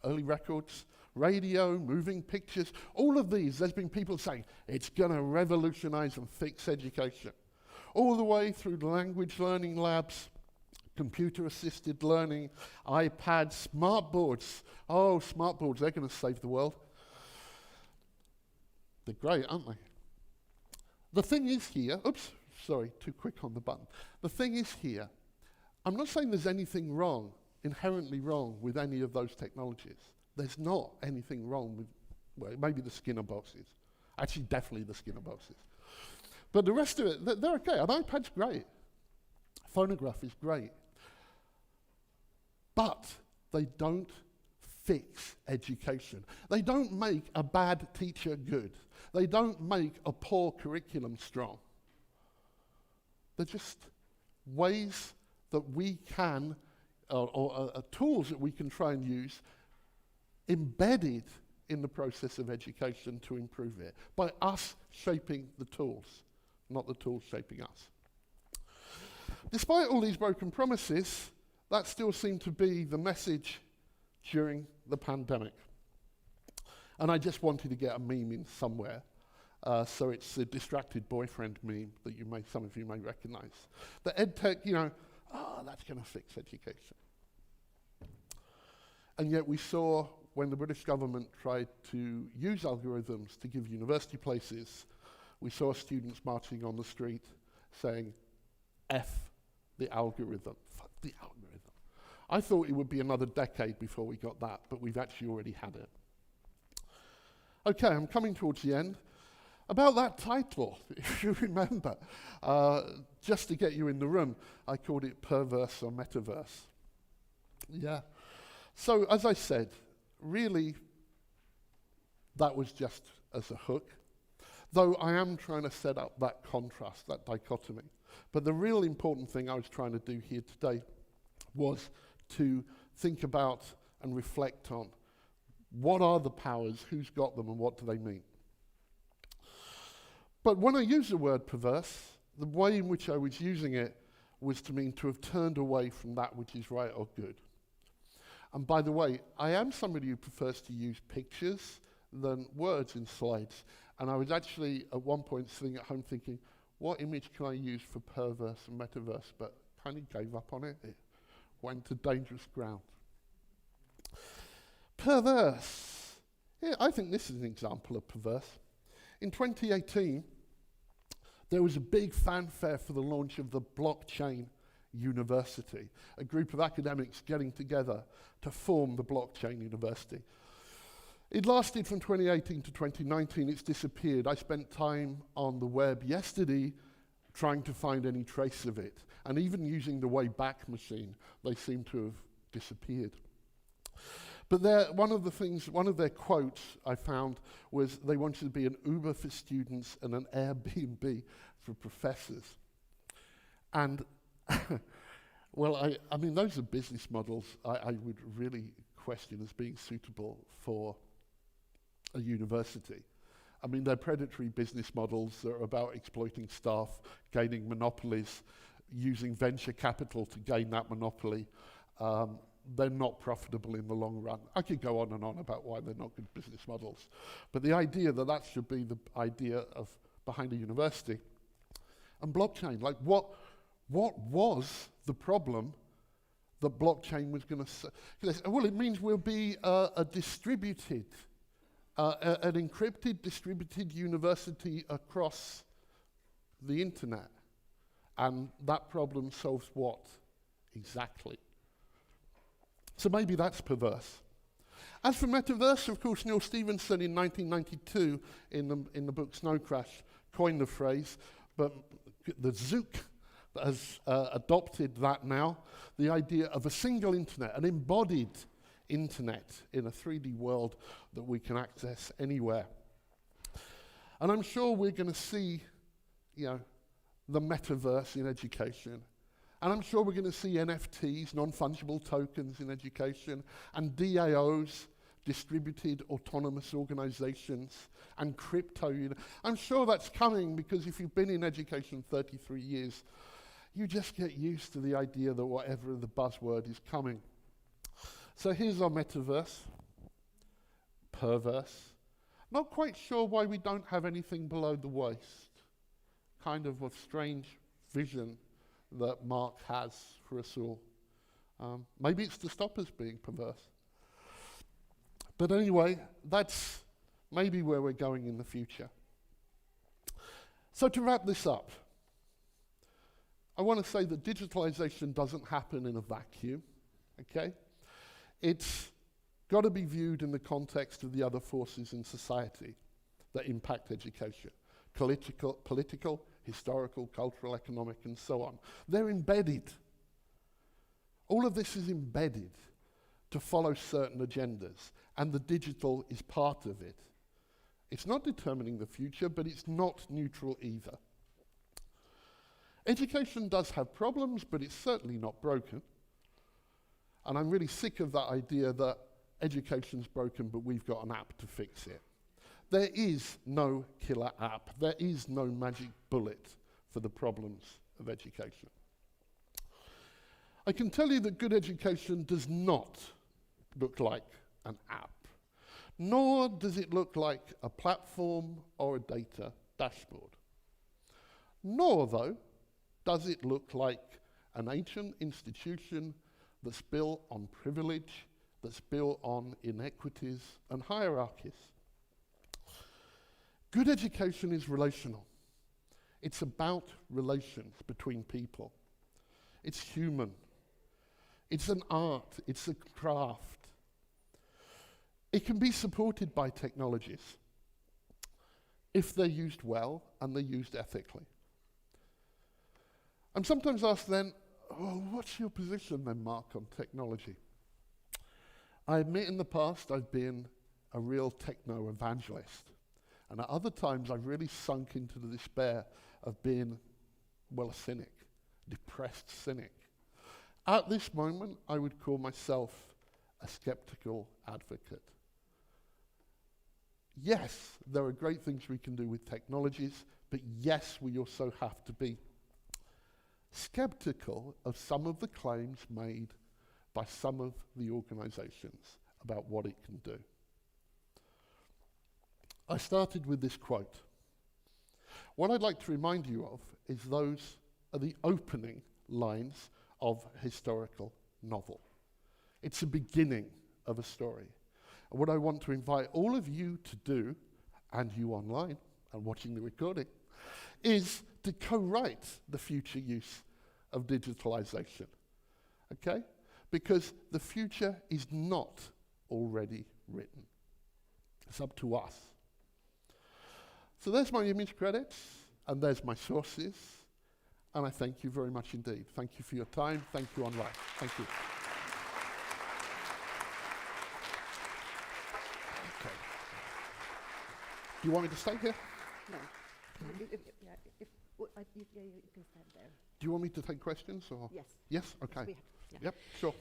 early records, radio, moving pictures, all of these, there's been people saying, it's going to revolutionize and fix education. All the way through the language learning labs, computer-assisted learning, iPads, smartboards. Oh, smartboards, they're going to save the world. They're great, aren't they? The thing is here, oops, sorry, too quick on the button. The thing is here, I'm not saying there's anything wrong, inherently wrong with any of those technologies. There's not anything wrong with, well, maybe the Skinner boxes. Actually, definitely the Skinner boxes. But the rest of it, they're okay. An iPad's great. Phonograph is great. But they don't fix education. They don't make a bad teacher good. They don't make a poor curriculum strong. They're just ways that we can, or tools that we can try and use embedded in the process of education to improve it, by us shaping the tools, not the tools shaping us. Despite all these broken promises, that still seemed to be the message during the pandemic. And I just wanted to get a meme in somewhere. So it's the distracted boyfriend meme that some of you may recognize. The EdTech, that's going to fix education. And yet we saw when the British government tried to use algorithms to give university places, we saw students marching on the street saying, F the algorithm, fuck the algorithm. I thought it would be another decade before we got that, but we've actually already had it. Okay, I'm coming towards the end. About that title, if you remember, just to get you in the room, I called it Perverse or Metaverse. Yeah. So, as I said, really, that was just as a hook, though I am trying to set up that contrast, that dichotomy. But the real important thing I was trying to do here today was to think about and reflect on what are the powers, who's got them, and what do they mean. But when I use the word perverse, the way in which I was using it was to mean to have turned away from that which is right or good. And by the way, I am somebody who prefers to use pictures than words in slides. And I was actually at one point sitting at home thinking, what image can I use for perverse and metaverse? But kind of gave up on it. It went to dangerous ground. Perverse. Yeah, I think this is an example of perverse. In 2018, there was a big fanfare for the launch of the Blockchain University, a group of academics getting together to form the Blockchain University. It lasted from 2018 to 2019, it's disappeared. I spent time on the web yesterday trying to find any trace of it, and even using the Wayback Machine, they seem to have disappeared. But one of their quotes I found was they wanted to be an Uber for students and an Airbnb for professors. And, well, I mean, those are business models I would really question as being suitable for a university. I mean, they're predatory business models that are about exploiting staff, gaining monopolies, using venture capital to gain that monopoly. They're not profitable in the long run. I could go on and on about why they're not good business models. But the idea that that should be the idea of behind a university. And blockchain, like what was the problem that blockchain was going to say? Well, it means we'll be a distributed, an encrypted, distributed university across the internet. And that problem solves what exactly? So maybe that's perverse. As for metaverse, of course, Neil Stephenson in 1992 in the book Snow Crash coined the phrase, but the Zook has adopted that now, the idea of a single internet, an embodied internet in a 3D world that we can access anywhere. And I'm sure we're going to see, the metaverse in education. And I'm sure we're going to see NFTs, non-fungible tokens in education, and DAOs, distributed autonomous organizations, and crypto. I'm sure that's coming, because if you've been in education 33 years, you just get used to the idea that whatever the buzzword is coming. So here's our metaverse. Perverse. Not quite sure why we don't have anything below the waist. Kind of a strange vision that Mark has for us all. Maybe it's to stop us being perverse. But anyway, that's maybe where we're going in the future. So to wrap this up, I want to say that digitalization doesn't happen in a vacuum, okay? It's got to be viewed in the context of the other forces in society that impact education. Political, historical, cultural, economic, and so on. They're embedded. All of this is embedded to follow certain agendas, and the digital is part of it. It's not determining the future, but it's not neutral either. Education does have problems, but it's certainly not broken. And I'm really sick of that idea that education's broken, but we've got an app to fix it. There is no killer app. There is no magic bullet for the problems of education. I can tell you that good education does not look like an app, nor does it look like a platform or a data dashboard. Nor, though, does it look like an ancient institution that's built on privilege, that's built on inequities and hierarchies. Good education is relational. It's about relations between people. It's human. It's an art. It's a craft. It can be supported by technologies if they're used well and they're used ethically. I'm sometimes asked then, what's your position then, Mark, on technology? I admit in the past I've been a real techno-evangelist. And at other times I've really sunk into the despair of being, a cynic, depressed cynic. At this moment, I would call myself a skeptical advocate. Yes, there are great things we can do with technologies, but yes, we also have to be skeptical of some of the claims made by some of the organizations about what it can do. I started with this quote. What I'd like to remind you of is those are the opening lines of a historical novel. It's the beginning of a story. And what I want to invite all of you to do, and you online and watching the recording, is to co-write the future use of digitalization, okay? Because the future is not already written. It's up to us. So there's my image credits, and there's my sources, and I thank you very much indeed. Thank you for your time. Thank you online. Thank you. Okay. Do you want me to stay here? No. You can stand there. Do you want me to take questions, or? Yes. Yes? Okay. Yes, yeah. Yep, sure.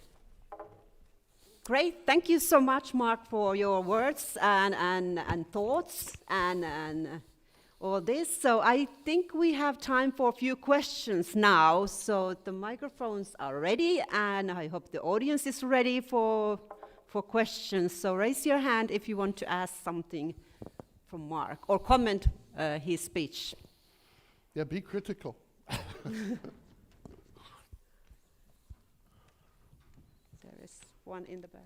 Great. Thank you so much, Mark, for your words and thoughts and all this. So I think we have time for a few questions now. So the microphones are ready, and I hope the audience is ready for questions. So raise your hand if you want to ask something from Mark or comment his speech. Yeah, be critical. There is one in the back.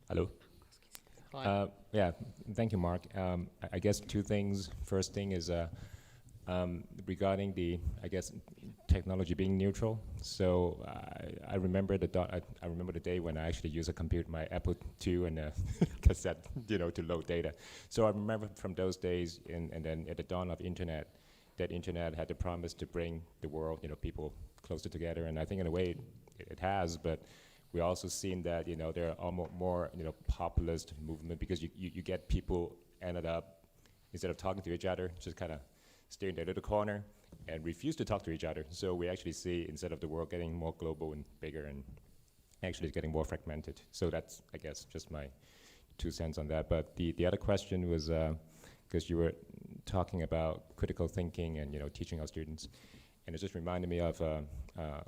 Hello. Hi. Yeah, thank you, Mark. I guess two things. First thing is regarding the, technology being neutral. So I remember I remember the day when I actually used a computer, my Apple II and a cassette, to load data. So I remember from those days, and then at the dawn of internet, that internet had the promise to bring the world, people closer together, and I think in a way it has, but we also seen that, there are almost more, populist movement, because you get people ended up, instead of talking to each other, just kind of stay in their little corner and refuse to talk to each other. So we actually see, instead of the world getting more global and bigger, and actually it's getting more fragmented. So that's, I guess, just my 2 cents on that. But the other question was, because you were talking about critical thinking and, teaching our students, and it just reminded me of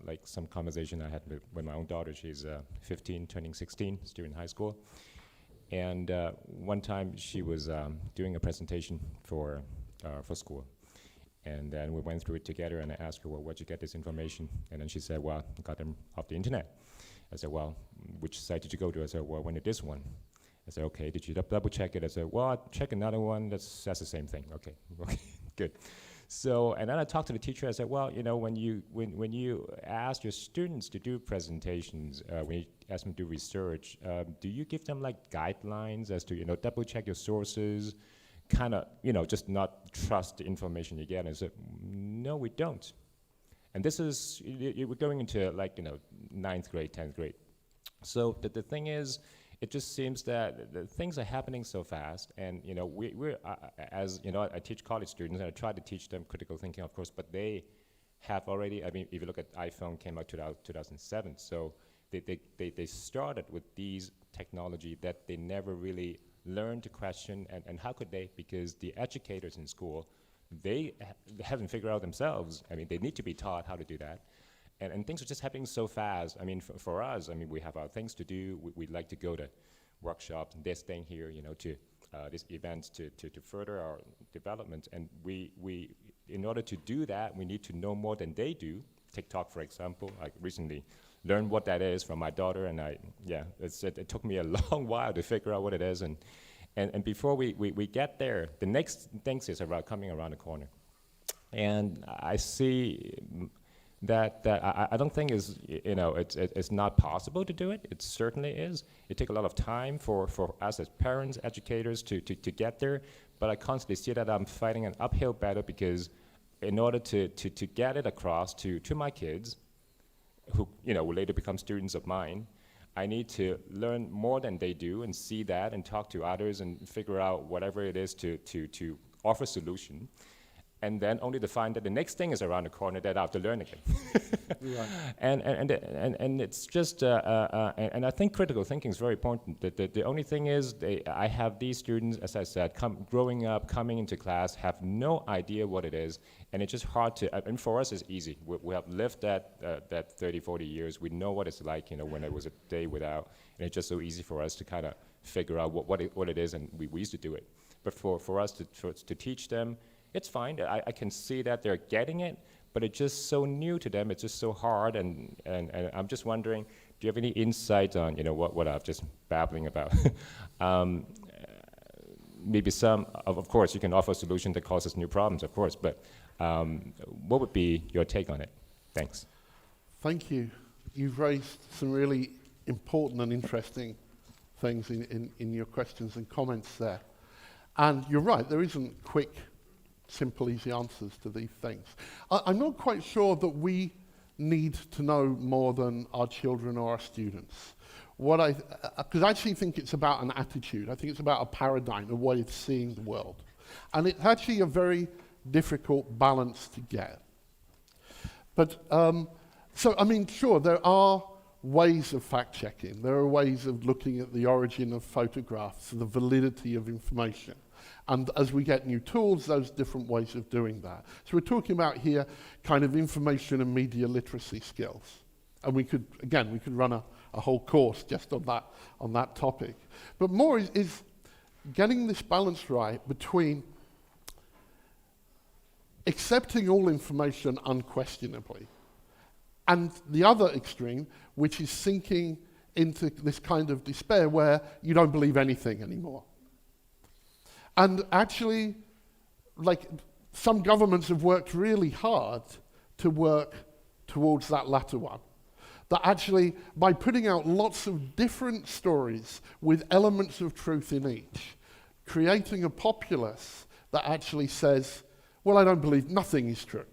like some conversation I had with my own daughter. She's 15, turning 16, still in high school. And one time she was doing a presentation for school. And then we went through it together, and I asked her, well, where'd you get this information? And then she said, well, I got them off the internet. I said, well, which site did you go to? I said, well, I went to this one. I said, okay, did you double check it? I said, well, I'll check another one, that's the same thing. Okay, good. So, and then I talked to the teacher. I said, well, when you ask your students to do presentations, when you ask them to do research, do you give them like guidelines as to, double check your sources, kind of, just not trust the information you get? And I said, no, we don't. And this is, we're going into like, 9th grade, 10th grade. So the thing is, it just seems that the things are happening so fast, and we're as I teach college students, and I try to teach them critical thinking, of course, but they have already. I mean, if you look at iPhone, came out 2007, so they started with these technology that they never really learned to question, and how could they? Because the educators in school, they haven't figured out themselves. I mean, they need to be taught how to do that. And things are just happening so fast. I mean, for us, I mean, we have our things to do. We'd like to go to workshops and this thing here, to these events to further our development. And we, in order to do that, we need to know more than they do. TikTok, for example, I recently learned what that is from my daughter, and it took me a long while to figure out what it is. And before we get there, the next things is coming around the corner. And I see that I don't think is, it's not possible to do it. It certainly is. It takes a lot of time for us as parents, educators to get there. But I constantly see that I'm fighting an uphill battle, because in order to get it across to my kids, who will later become students of mine, I need to learn more than they do and see that and talk to others and figure out whatever it is to offer a solution. And then only to find that the next thing is around the corner that I have to learn again. Right. And it's just, and I think critical thinking is very important. The only thing is, I have these students, as I said, growing up, coming into class, have no idea what it is, and it's just hard to, and for us it's easy. We have lived that 30, 40 years. We know what it's like, when it was a day without, and it's just so easy for us to kind of figure out what it is, and we used to do it. But for us to teach them, it's fine. I can see that they're getting it, but it's just so new to them. It's just so hard, and I'm just wondering, do you have any insight on what I've just babbling about? Maybe some, of course, you can offer a solution that causes new problems, of course, but what would be your take on it? Thanks. Thank you. You've raised some really important and interesting things in your questions and comments there. And you're right, there isn't quick, simple, easy answers to these things. I'm not quite sure that we need to know more than our children or our students. Because I actually think it's about an attitude. I think it's about a paradigm, a way of seeing the world. And it's actually a very difficult balance to get. But, sure, there are ways of fact-checking. There are ways of looking at the origin of photographs, the validity of information. And as we get new tools, there's different ways of doing that. So we're talking about here kind of information and media literacy skills. And we could run a whole course just on that topic. But more is getting this balance right between accepting all information unquestionably, and the other extreme, which is sinking into this kind of despair where you don't believe anything anymore. And actually, some governments have worked really hard to work towards that latter one. That actually, by putting out lots of different stories with elements of truth in each, creating a populace that actually says, Well, I don't believe nothing is true.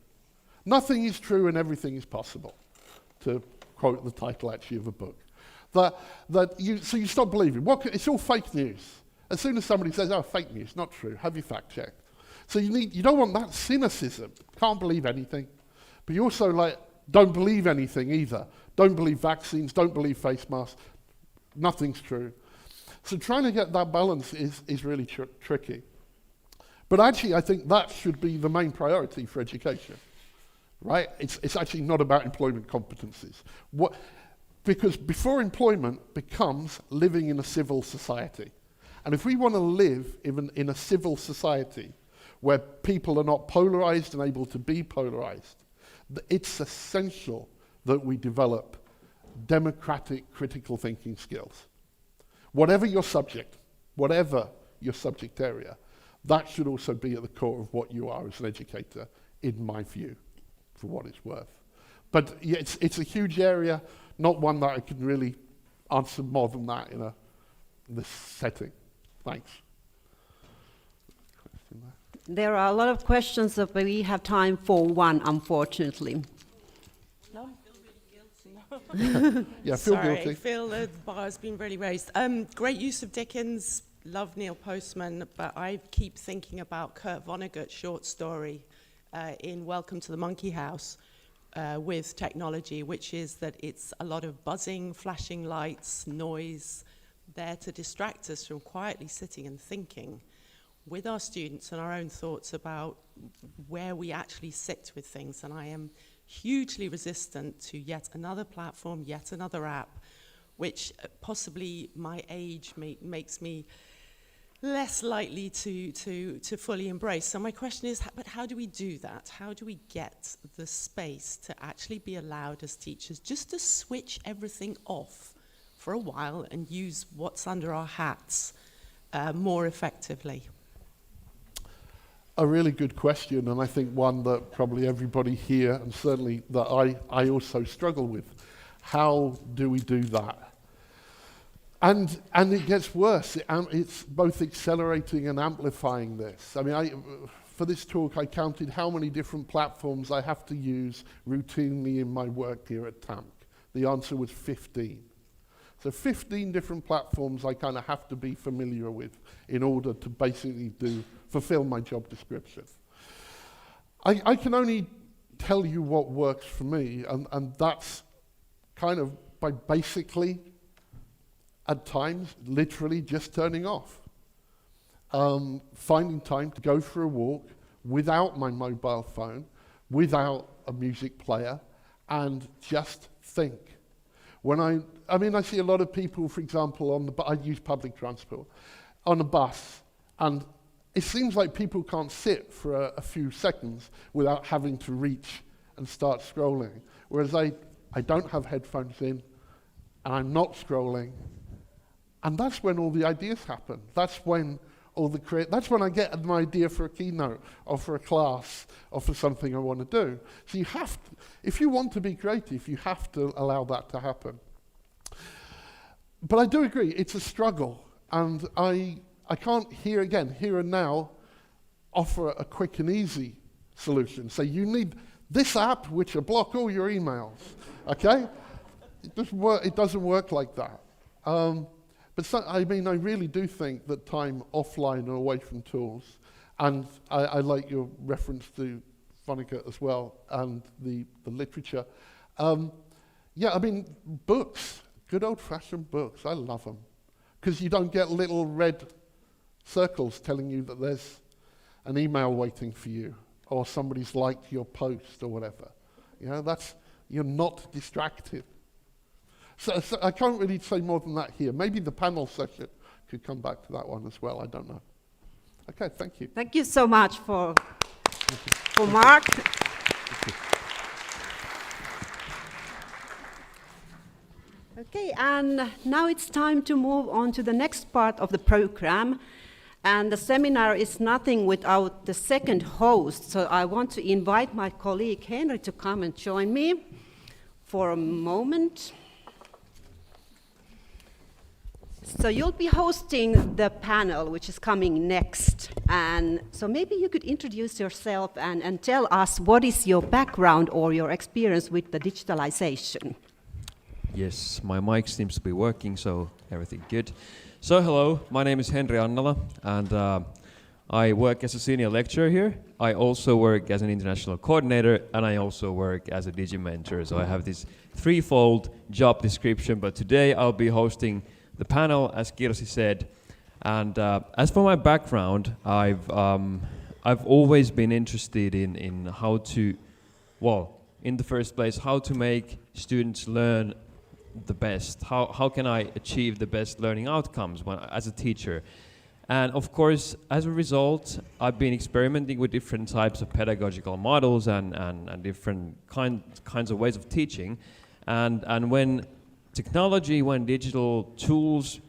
Nothing is true and everything is possible, to quote the title actually of a book. So you stop believing. It's all fake news. As soon as somebody says, oh, fake news, not true, have your fact checked. So you don't want that cynicism. Can't believe anything. But you also don't believe anything either. Don't believe vaccines, don't believe face masks. Nothing's true. So trying to get that balance is really tricky. But actually, I think that should be the main priority for education, right? It's actually not about employment competencies. Because before employment becomes living in a civil society. And if we want to live in a civil society where people are not polarized and able to be polarized, it's essential that we develop democratic critical thinking skills. Whatever your subject area, that should also be at the core of what you are as an educator, in my view, for what it's worth. But yeah, it's a huge area, not one that I can really answer more than that in this setting. Thanks. There are a lot of questions, but we have time for one, unfortunately. No? I feel really guilty. Yeah, feel Sorry, guilty. I feel the bar has been really raised. Great use of Dickens, love Neil Postman, but I keep thinking about Kurt Vonnegut's short story in Welcome to the Monkey House with technology, which is that it's a lot of buzzing, flashing lights, noise, there to distract us from quietly sitting and thinking with our students and our own thoughts about where we actually sit with things. And I am hugely resistant to yet another platform, yet another app, which possibly my age makes me less likely to fully embrace. So my question is, but how do we do that? How do we get the space to actually be allowed as teachers just to switch everything off for a while and use what's under our hats more effectively? A really good question, and I think one that probably everybody here, and certainly that I also struggle with. How do we do that? And it gets worse. It's both accelerating and amplifying this. I mean, for this talk, I counted how many different platforms I have to use routinely in my work here at TAMK. The answer was 15. So 15 different platforms I kind of have to be familiar with in order to basically fulfill my job description. I can only tell you what works for me, and that's kind of by basically, at times, literally just turning off. Finding time to go for a walk without my mobile phone, without a music player, and just think. I mean, I see a lot of people, for example, I use public transport, on a bus, and it seems like people can't sit for a few seconds without having to reach and start scrolling. Whereas I don't have headphones in, and I'm not scrolling, and that's when all the ideas happen. That's when that's when I get an idea for a keynote, or for a class, or for something I want to do. So you have to, if you want to be creative, you have to allow that to happen. But I do agree, it's a struggle, and I can't here and now, offer a quick and easy solution. So you need this app which will block all your emails, okay? It doesn't work like that. I really do think that time offline and away from tools, and I like your reference to Vonnegut as well, and the literature. Books, good old-fashioned books, I love them. Because you don't get little red circles telling you that there's an email waiting for you, or somebody's liked your post or whatever. You're not distracted. So I can't really say more than that here. Maybe the panel session could come back to that one as well, I don't know. Okay, thank you. Thank you so much for Mark. Okay, and now it's time to move on to the next part of the program. And the seminar is nothing without the second host, so I want to invite my colleague Henry to come and join me for a moment. So you'll be hosting the panel, which is coming next. And so maybe you could introduce yourself and tell us what is your background or your experience with the digitalization. Yes, my mic seems to be working, so everything good. So hello, my name is Henri Annala, and I work as a senior lecturer here. I also work as an international coordinator, and I also work as a Digimentor. So I have this threefold job description, but today I'll be hosting the panel, as Kirsi said. And as for my background, I've always been interested in how to, well, in the first place, how to make students learn the best. How can I achieve the best learning outcomes as a teacher? And of course, as a result, I've been experimenting with different types of pedagogical models and different kinds of ways of teaching. And when technology, when digital tools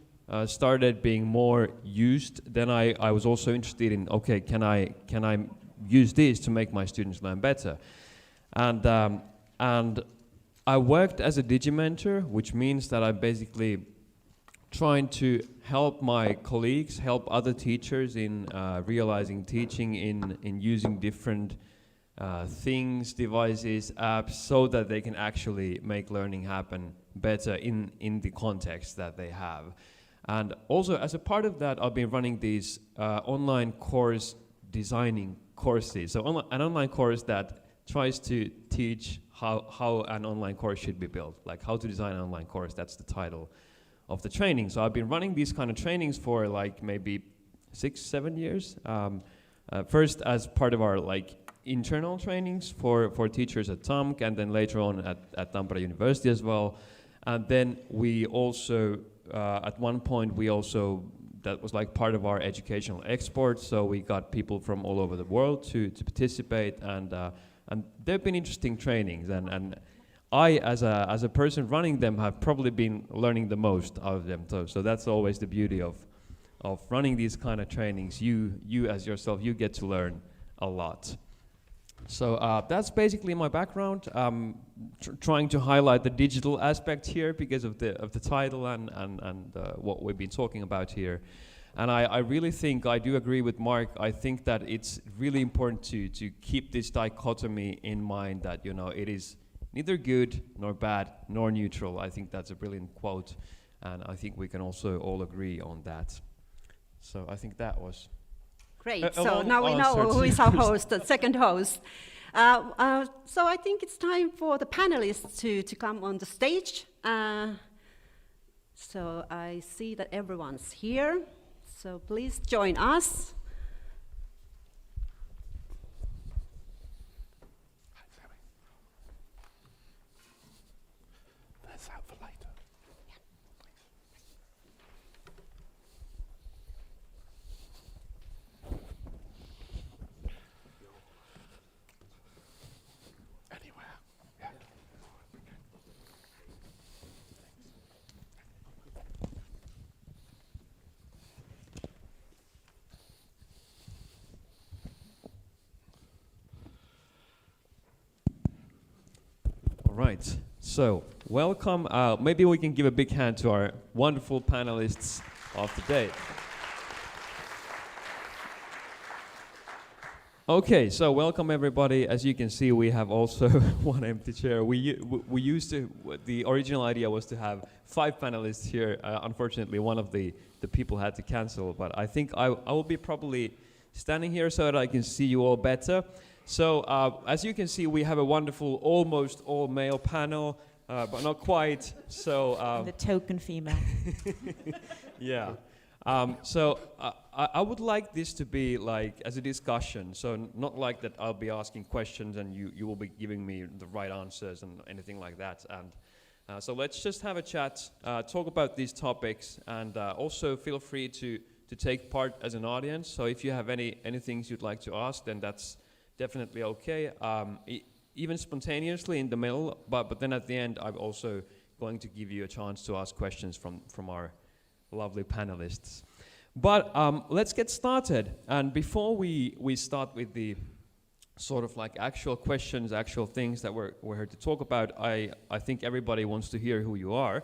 started being more used, then I was also interested in, okay, can I use this to make my students learn better? And I worked as a Digimentor, which means that I'm basically trying to help my colleagues, help other teachers in realizing teaching in using different things, devices, apps, so that they can actually make learning happen better in the context that they have. And also, as a part of that, I've been running these online course designing courses. So an online course that tries to teach how an online course should be built, like how to design an online course. That's the title of the training. So I've been running these kind of trainings for like maybe 6-7 years. First as part of our like internal trainings for teachers at TAMK, and then later on at Tampere University as well. And then we also, at one point, that was like part of our educational export, so we got people from all over the world to participate, and they've been interesting trainings, and I, as a person running them, have probably been learning the most out of them. So that's always the beauty of running these kind of trainings. You as yourself, you get to learn a lot. So that's basically my background. Trying to highlight the digital aspect here because of the title and what we've been talking about here. And I really think, I do agree with Mark, I think that it's really important to keep this dichotomy in mind, that, you know, it is neither good nor bad nor neutral. I think that's a brilliant quote, and I think we can also all agree on that. So I think that was great. So now we know who is our host, the second host. So I think it's time for the panelists to come on the stage. So I see that everyone's here. So please join us. That's out for later. Anywhere. Yeah. all right. So welcome. Maybe we can give a big hand to our wonderful panelists of the day. Okay, so welcome everybody. As you can see, we have also one empty chair. We used to, the original idea was to have 5 panelists here. Unfortunately, one of the people had to cancel, but I think I will be probably standing here so that I can see you all better. So as you can see, we have a wonderful, almost all male panel, but not quite. So the token female. yeah. So I would like this to be like as a discussion, so not like that I'll be asking questions and you will be giving me the right answers and anything like that. And so let's just have a chat, talk about these topics, and also feel free to take part as an audience. So if you have any things you'd like to ask, then that's definitely okay. Even spontaneously in the middle, but then at the end I'm also going to give you a chance to ask questions from our lovely panelists. But let's get started. And before we start with the sort of like actual questions, actual things that we're here to talk about, I think everybody wants to hear who you are.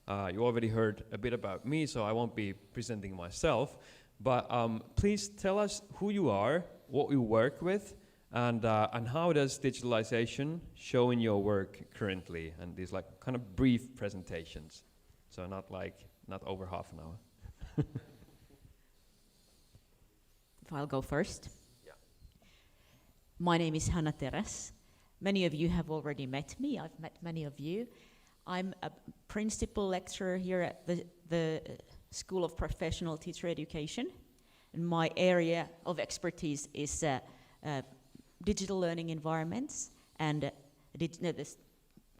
You already heard a bit about me, so I won't be presenting myself. But please tell us who you are, what you work with, and how does digitalization show in your work currently? And these like kind of brief presentations, so not over half an hour. If I'll go first. Yeah. My name is Hanna Teräs. Many of you have already met me. I've met many of you. I'm a principal lecturer here at the School of Professional Teacher Education. And my area of expertise is digital learning environments and the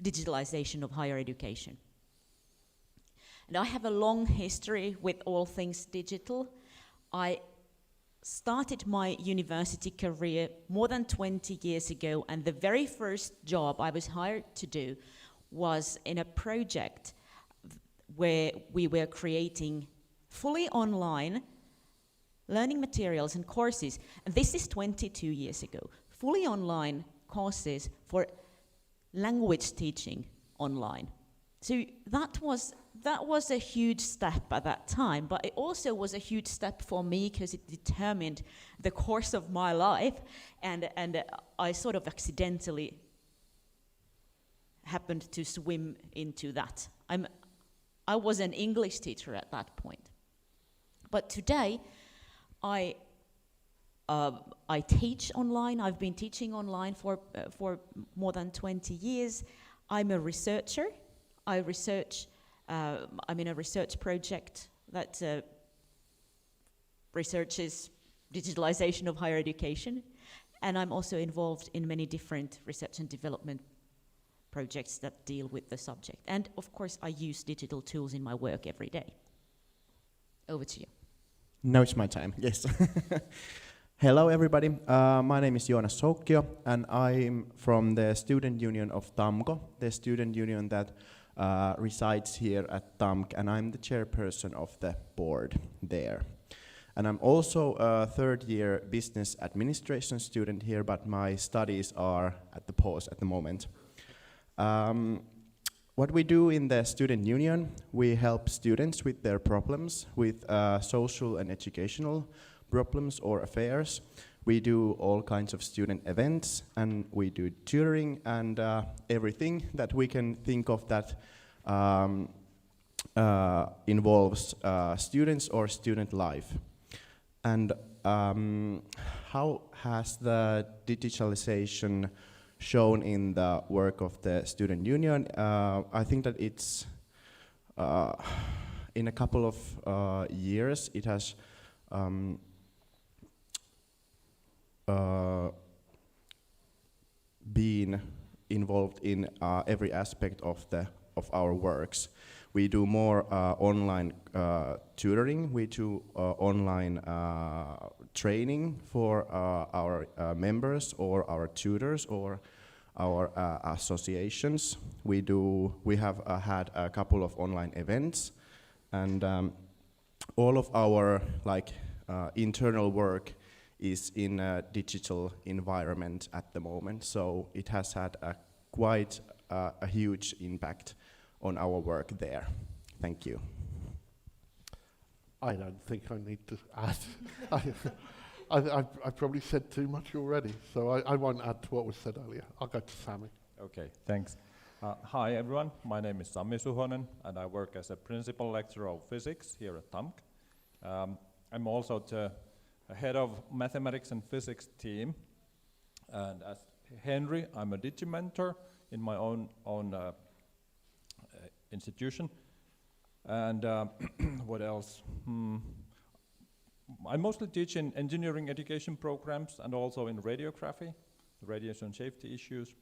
digitalization of higher education. And I have a long history with all things digital. I started my university career more than 20 years ago, and the very first job I was hired to do was in a project where we were creating fully online learning materials and courses. And this is 22 years ago. Fully online courses for language teaching online. So that was a huge step at that time, but it also was a huge step for me because it determined the course of my life, and I sort of accidentally happened to swim into that. I was an English teacher at that point, but today I teach online. I've been teaching online for more than 20 years. I'm a researcher. I research. I'm in a research project that researches digitalization of higher education, and I'm also involved in many different research and development projects that deal with the subject. And of course, I use digital tools in my work every day. Over to you. Now it's my time, yes. Hello everybody, my name is Johanna Moisander, and I'm from the student union of TAMK, the student union that resides here at TAMK, and I'm the chairperson of the board there. And I'm also a third-year business administration student here, but my studies are at the pause at the moment. What we do in the student union, we help students with their problems, with social and educational problems or affairs. We do all kinds of student events, and we do tutoring and everything that we can think of that involves students or student life. And how has the digitalization shown in the work of the student union? I think that it's in a couple of years it has been involved in every aspect of our works. We do more online tutoring. We do online training for our members or our tutors or our associations. We have had a couple of online events, and all of our internal work is in a digital environment at the moment. So it has had quite a huge impact on our work there. Thank you. I don't think I need to add. I probably said too much already, so I won't add to what was said earlier. I'll go to Sami. Okay, thanks. Hi everyone, my name is Sami Zuhonen, and I work as a principal lecturer of physics here at TAMK. I'm also the head of mathematics and physics team, and as Henry, I'm a digimentor in my own institution. And what else? I mostly teach in engineering education programs and also in radiography, radiation safety issues.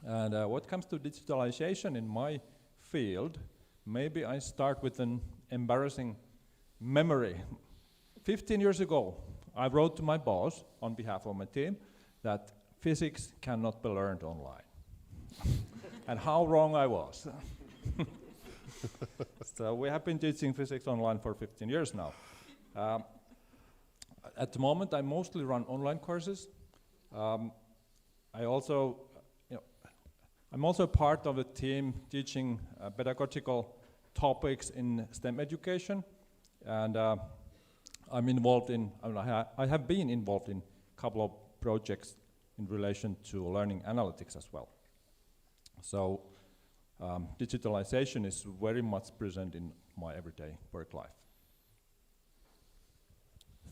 And what comes to digitalization in my field, maybe I start with an embarrassing memory. 15 years ago, I wrote to my boss on behalf of my team that physics cannot be learned online. And how wrong I was. So we have been teaching physics online for 15 years now. At the moment, I mostly run online courses. I'm also part of a team teaching pedagogical topics in STEM education, and I'm involved in, I have been involved in a couple of projects in relation to learning analytics as well. So digitalization is very much present in my everyday work life.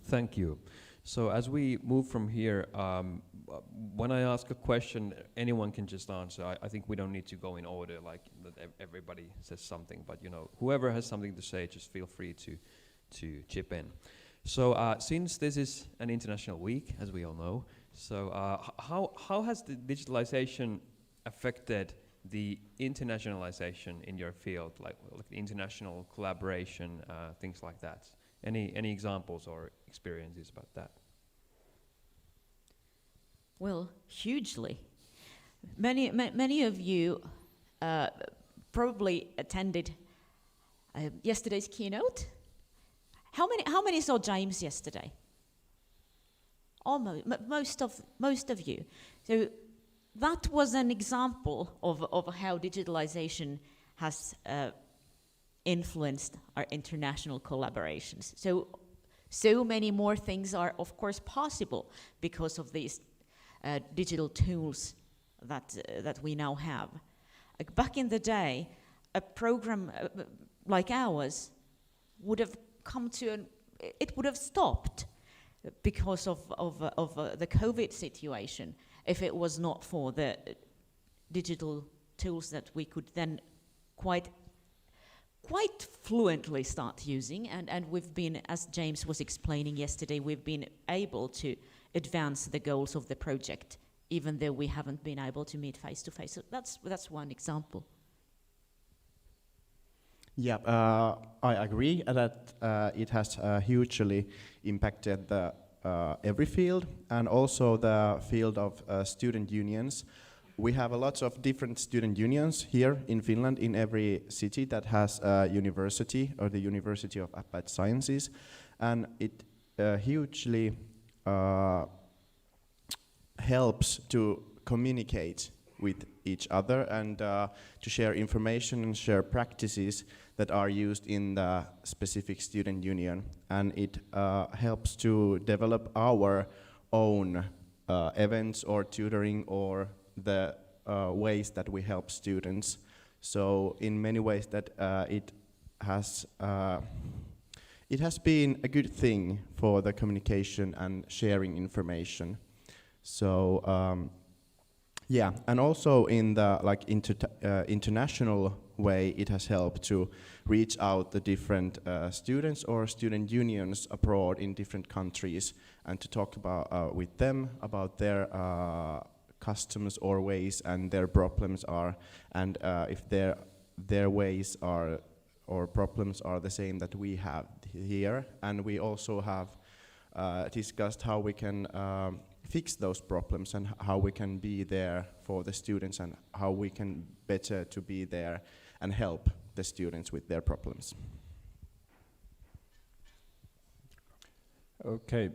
Thank you. So as we move from here, when I ask a question, anyone can just answer. I think we don't need to go in order, like that everybody says something, but whoever has something to say, just feel free to chip in. So since this is an international week, as we all know, so how has the digitalization affected the internationalization in your field, like international collaboration, things like that? Any examples or experiences about that? Well, hugely. Many of you probably attended yesterday's keynote. How many saw James yesterday? Almost, most of you. So that was an example of how digitalization has influenced our international collaborations. So many more things are, of course, possible because of these digital tools that we now have. Back in the day, a program like ours would have come to it would have stopped because of the COVID situation if it was not for the digital tools that we could then quite fluently start using, and we've been, as James was explaining yesterday, we've been able to advance the goals of the project, even though we haven't been able to meet face to face. So that's one example. Yeah, I agree that it has hugely impacted the every field, and also the field of student unions. We have a lot of different student unions here in Finland, in every city that has a university or the University of Applied Sciences, and it hugely helps to communicate with each other and to share information and share practices that are used in the specific student union, and it helps to develop our own events or tutoring or the ways that we help students. So in many ways that it has been a good thing for the communication and sharing information. So yeah, and also in the international way, it has helped to reach out the different students or student unions abroad in different countries, and to talk about with them about their customs or ways and their problems are, and if their ways are or problems are the same that we have here. And we also have discussed how we can fix those problems and how we can be there for the students and how we can better to be there and help the students with their problems. Okay.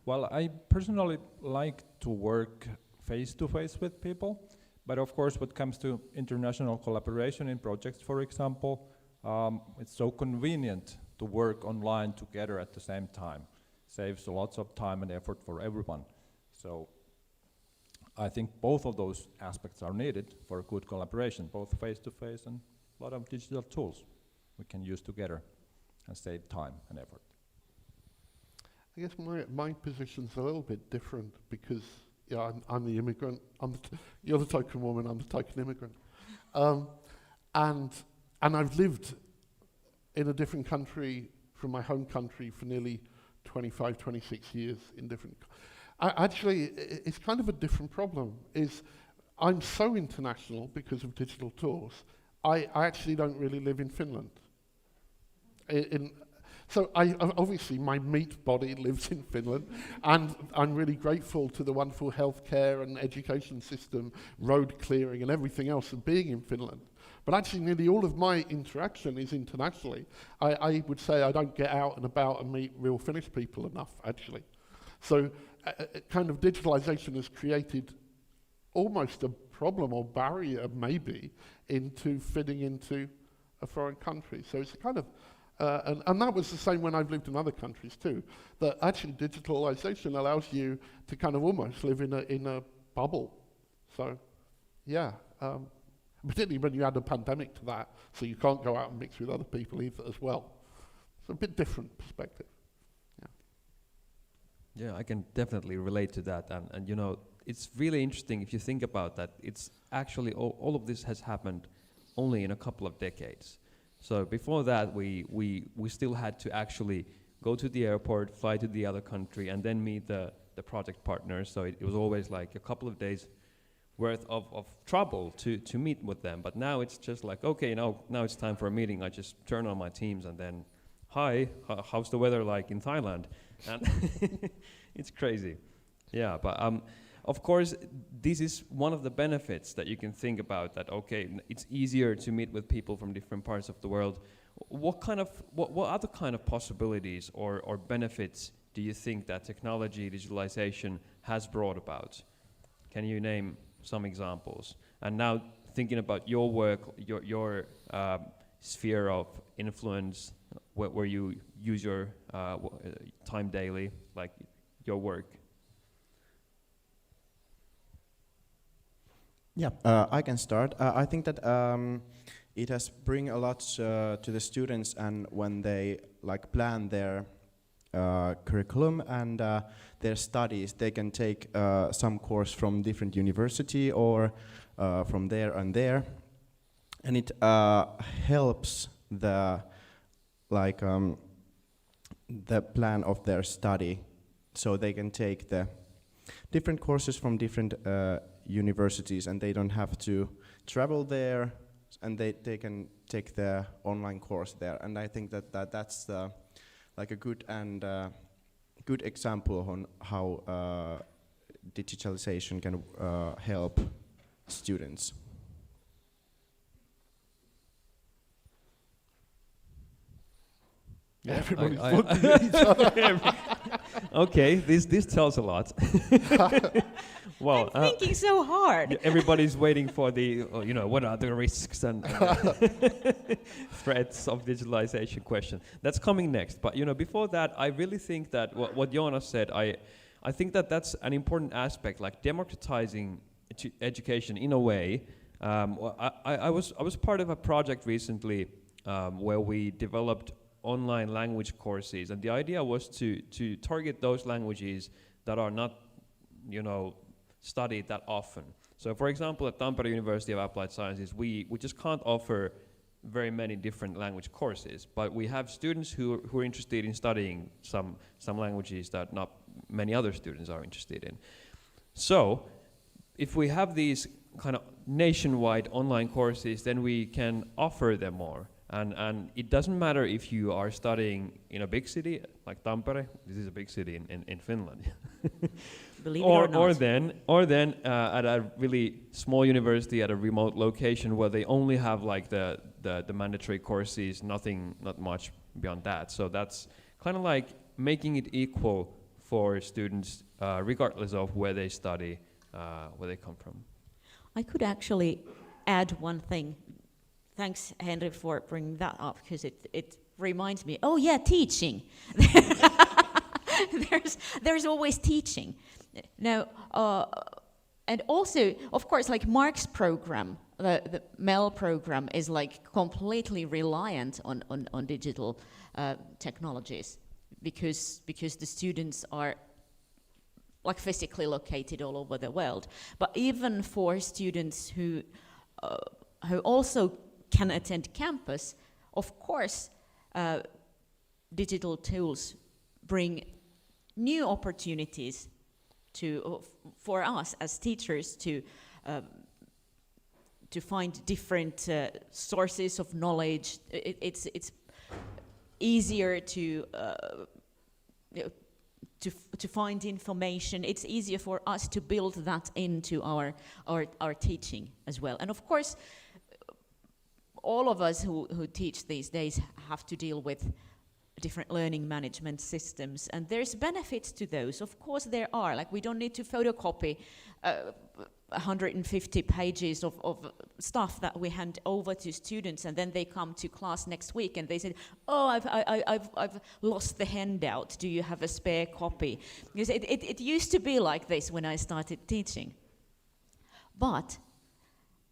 Well, I personally like to work face-to-face with people, but of course when it comes to international collaboration in projects, for example, it's so convenient to work online together at the same time. Saves lots of time and effort for everyone. So I think both of those aspects are needed for good collaboration, both face-to-face and a lot of digital tools we can use together and save time and effort. I guess my position's a little bit different because I'm the immigrant. You're the token woman, I'm the token immigrant. And I've lived in a different country from my home country for nearly 25, 26 years in different... Actually, it's kind of a different problem. I'm so international because of digital tools, I actually don't really live in Finland. So obviously my meat body lives in Finland, and I'm really grateful to the wonderful healthcare and education system, road clearing and everything else of being in Finland. But actually nearly all of my interaction is internationally. I would say I don't get out and about and meet real Finnish people enough, actually. So kind of digitalization has created almost a problem or barrier, maybe, into fitting into a foreign country. So it's a kind of, and that was the same when I've lived in other countries too, that actually digitalization allows you to kind of almost live in a bubble. So, yeah, particularly when you add a pandemic to that, so you can't go out and mix with other people either as well. It's a bit different perspective. Yeah, I can definitely relate to that, and you know, it's really interesting if you think about that. It's actually all of this has happened only in a couple of decades. So before that, we still had to actually go to the airport, fly to the other country, and then meet the project partners. So it was always like a couple of days worth of trouble to meet with them. But now it's just like, okay, now it's time for a meeting. I just turn on my Teams and then, hi, how's the weather like in Thailand? And it's crazy. Yeah, but of course, this is one of the benefits that you can think about, that, okay, it's easier to meet with people from different parts of the world. What other kind of possibilities or benefits do you think that technology, digitalization has brought about? Can you name some examples? And now thinking about your work, your sphere of influence, where you use your time daily, like your work. Yeah, I can start. I think that it has bring a lot to the students, and when they like plan their curriculum and their studies, they can take some course from different university or from there and there, and it helps the plan of their study, so they can take the different courses from different universities, and they don't have to travel there, and they can take the online course there. And I think that's like a good and good example on how digitalization can help students. Yeah, everybody's looking at each other. Okay, this tells a lot. Well, I'm thinking so hard. Everybody's waiting for the, what are the risks and threats of digitalization question. That's coming next. But before that, I really think that what Johanna said, I think that that's an important aspect, like democratizing education in a way. I was part of a project recently where we developed online language courses, and the idea was to target those languages that are not, studied that often. So, for example, at Tampere University of Applied Sciences, we just can't offer very many different language courses, but we have students who are interested in studying some languages that not many other students are interested in. So, if we have these kind of nationwide online courses, then we can offer them more. And it doesn't matter if you are studying in a big city like Tampere. This is a big city in Finland. Believe it or not. Or then at a really small university at a remote location where they only have like the mandatory courses, not much beyond that. So that's kind of like making it equal for students regardless of where they study, where they come from. I could actually add one thing. Thanks, Henry, for bringing that up, because it reminds me, oh yeah, teaching. There's always teaching. Now, and also, of course, like Mark's program, the MEL program is like completely reliant on digital technologies, because the students are like physically located all over the world. But even for students who also can attend campus, of course, digital tools bring new opportunities for us as teachers to find different sources of knowledge. It's easier to find information. It's easier for us to build that into our teaching as well. And of course, all of us who teach these days have to deal with different learning management systems, and there's benefits to those. Of course there are, like we don't need to photocopy 150 pages of stuff that we hand over to students, and then they come to class next week and they say, oh, I've lost the handout, do you have a spare copy? Because it used to be like this when I started teaching. But,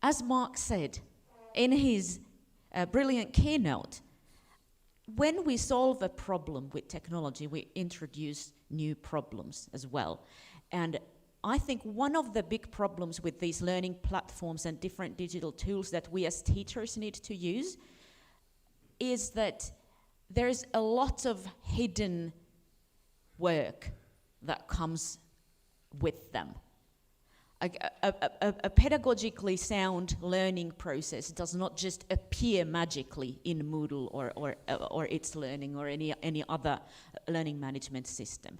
as Mark said in his brilliant keynote, when we solve a problem with technology, we introduce new problems as well. And I think one of the big problems with these learning platforms and different digital tools that we as teachers need to use is that there's a lot of hidden work that comes with them. A pedagogically sound learning process does not just appear magically in Moodle or It's Learning or any other learning management system.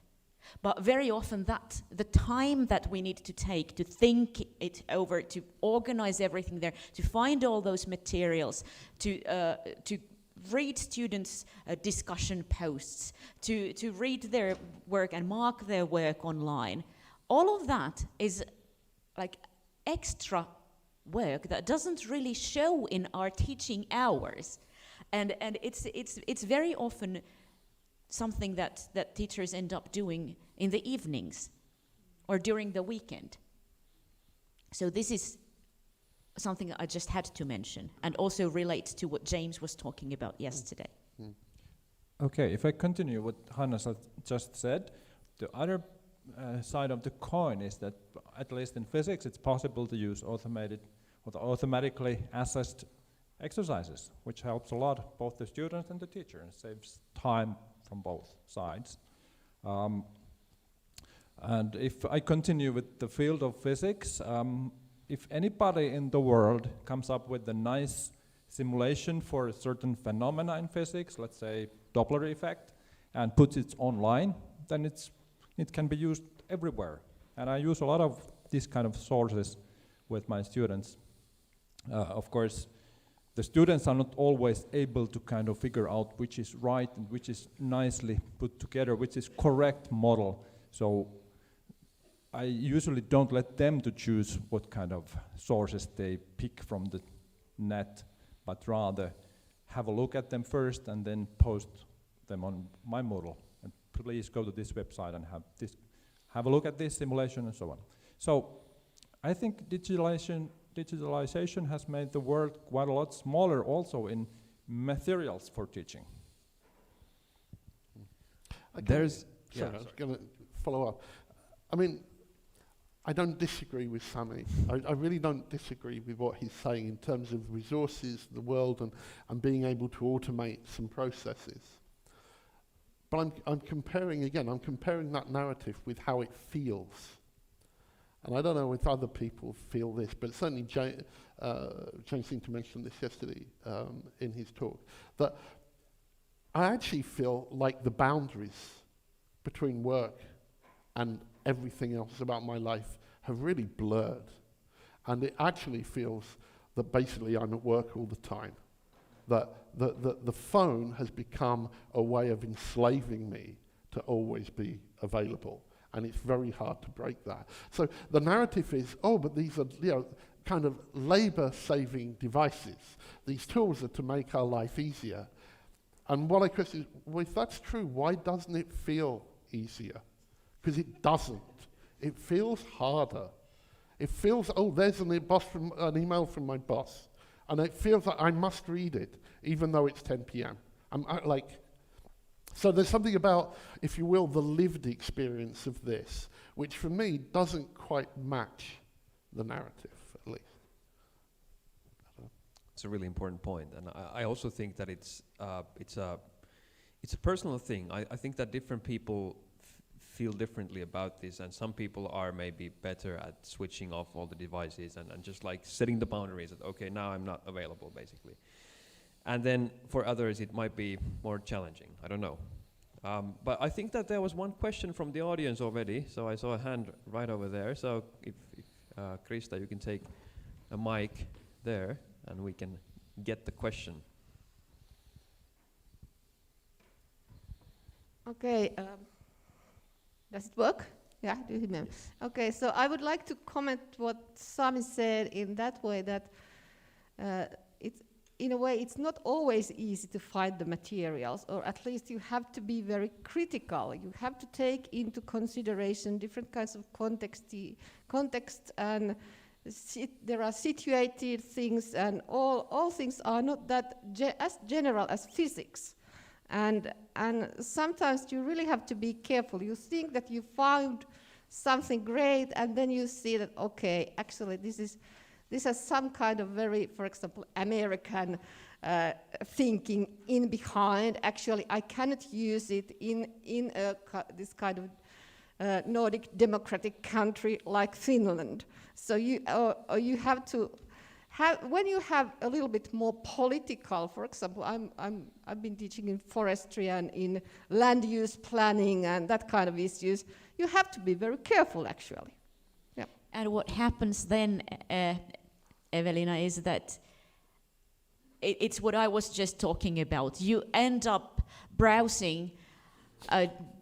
But very often the time that we need to take to think it over, to organize everything there, to find all those materials, to read students' discussion posts, to read their work and mark their work online, all of that is like extra work that doesn't really show in our teaching hours, and it's very often something that teachers end up doing in the evenings or during the weekend. So this is something I just had to mention, and also relates to what James was talking about yesterday. Okay, if I continue what Hanna just said, the other side of the coin is that, at least in physics, it's possible to use automated or automatically assessed exercises, which helps a lot, both the students and the teacher, and saves time from both sides. And if I continue with the field of physics, if anybody in the world comes up with a nice simulation for a certain phenomena in physics, let's say Doppler effect, and puts it online, then it can be used everywhere. And I use a lot of these kind of sources with my students. Of course, the students are not always able to kind of figure out which is right and which is nicely put together, which is correct model. So I usually don't let them to choose what kind of sources they pick from the net, but rather have a look at them first and then post them on my Moodle. And please go to this website and have a look at this simulation and so on. So I think digitalization has made the world quite a lot smaller also in materials for teaching. I was going to follow up. I mean, I don't disagree with Sami. I really don't disagree with what he's saying in terms of resources, the world, and being able to automate some processes. But I'm comparing that narrative with how it feels. And I don't know if other people feel this, but certainly James seemed to mention this yesterday in his talk, that I actually feel like the boundaries between work and everything else about my life have really blurred. And it actually feels that basically I'm at work all the time. That the phone has become a way of enslaving me to always be available. And it's very hard to break that. So the narrative is, but these are kind of labor-saving devices. These tools are to make our life easier. And what I question is, well, if that's true, why doesn't it feel easier? Because it doesn't. It feels harder. It feels, there's an email from my boss. And it feels like I must read it, even though it's 10 p.m. So there's something about, if you will, the lived experience of this, which for me doesn't quite match the narrative, at least. It's a really important point, and I also think that it's a personal thing. I think that different people feel differently about this, and some people are maybe better at switching off all the devices and just like setting the boundaries that, okay, now I'm not available, basically. And then for others it might be more challenging, I don't know. But I think that there was one question from the audience already, so I saw a hand right over there. So if Krista, you can take a mic there and we can get the question. Okay, does it work? Yeah, do you remember? Okay, so I would like to comment what Sami said in that way, that it's, in a way, it's not always easy to find the materials, or at least you have to be very critical. You have to take into consideration different kinds of context, and there are situated things, and all things are not that as general as physics. And sometimes you really have to be careful. You think that you found something great, and then you see that, okay, actually this has some kind of very, for example, American thinking in behind. Actually, I cannot use it in this kind of Nordic democratic country like Finland. So you have to when you have a little bit more political, for example, I've been teaching in forestry and in land use planning and that kind of issues. You have to be very careful, actually. Yeah. And what happens then, Evelina, is that it's what I was just talking about. You end up browsing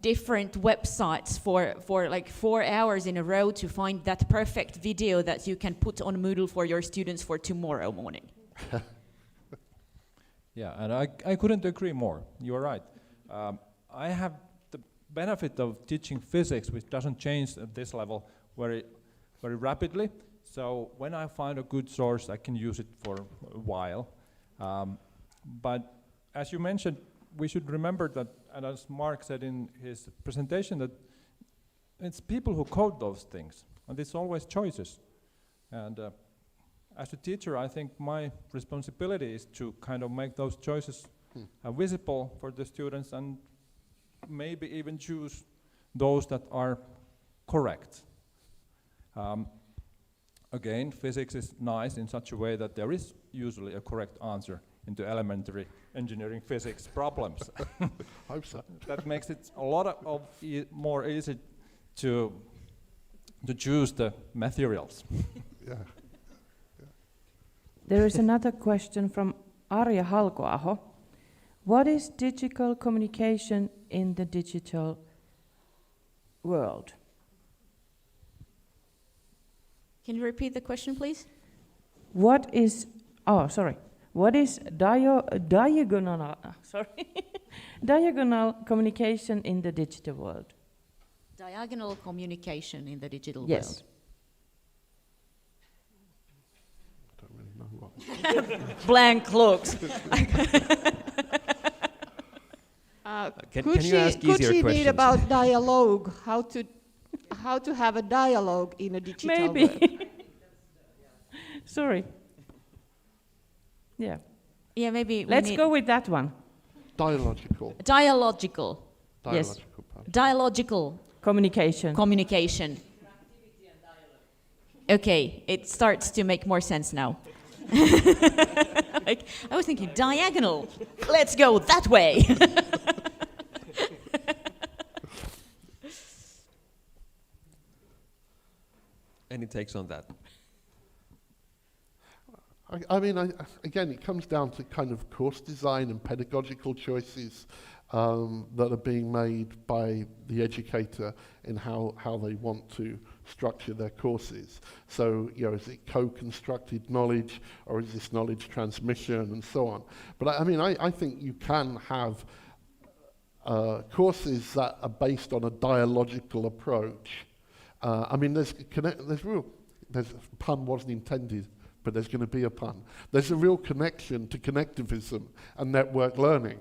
different websites for like 4 hours in a row to find that perfect video that you can put on Moodle for your students for tomorrow morning. Yeah, and I couldn't agree more. You are right. I have the benefit of teaching physics, which doesn't change at this level very rapidly. So when I find a good source, I can use it for a while. But as you mentioned, we should remember that, and as Mark said in his presentation, that it's people who code those things, and it's always choices. And as a teacher, I think my responsibility is to kind of make those choices visible for the students, and maybe even choose those that are correct. Again, physics is nice in such a way that there is usually a correct answer into elementary engineering physics problems. Hope so. That makes it a lot more easy to choose the materials. Yeah. There is another question from Arja Halkoaho. What is digital communication in the digital world? Can you repeat the question, please? What is diagonal communication in the digital world? Diagonal communication in the digital Yes. world. I don't really know what. Blank looks. Could she read about dialogue? How to have a dialogue in a digital world? Maybe. Sorry. Yeah. Yeah, maybe. Let's go with that one. Dialogical. Dialogical. Yes. Dialogical Communication. Okay, it starts to make more sense now. Like, I was thinking diagonal. Let's go that way. Any takes on that? I mean, again, it comes down to kind of course design and pedagogical choices that are being made by the educator in how they want to structure their courses. So, is it co-constructed knowledge, or is this knowledge transmission, and so on. But I think you can have courses that are based on a dialogical approach. There's pun wasn't intended, but there's going to be a pun. There's a real connection to connectivism and network learning.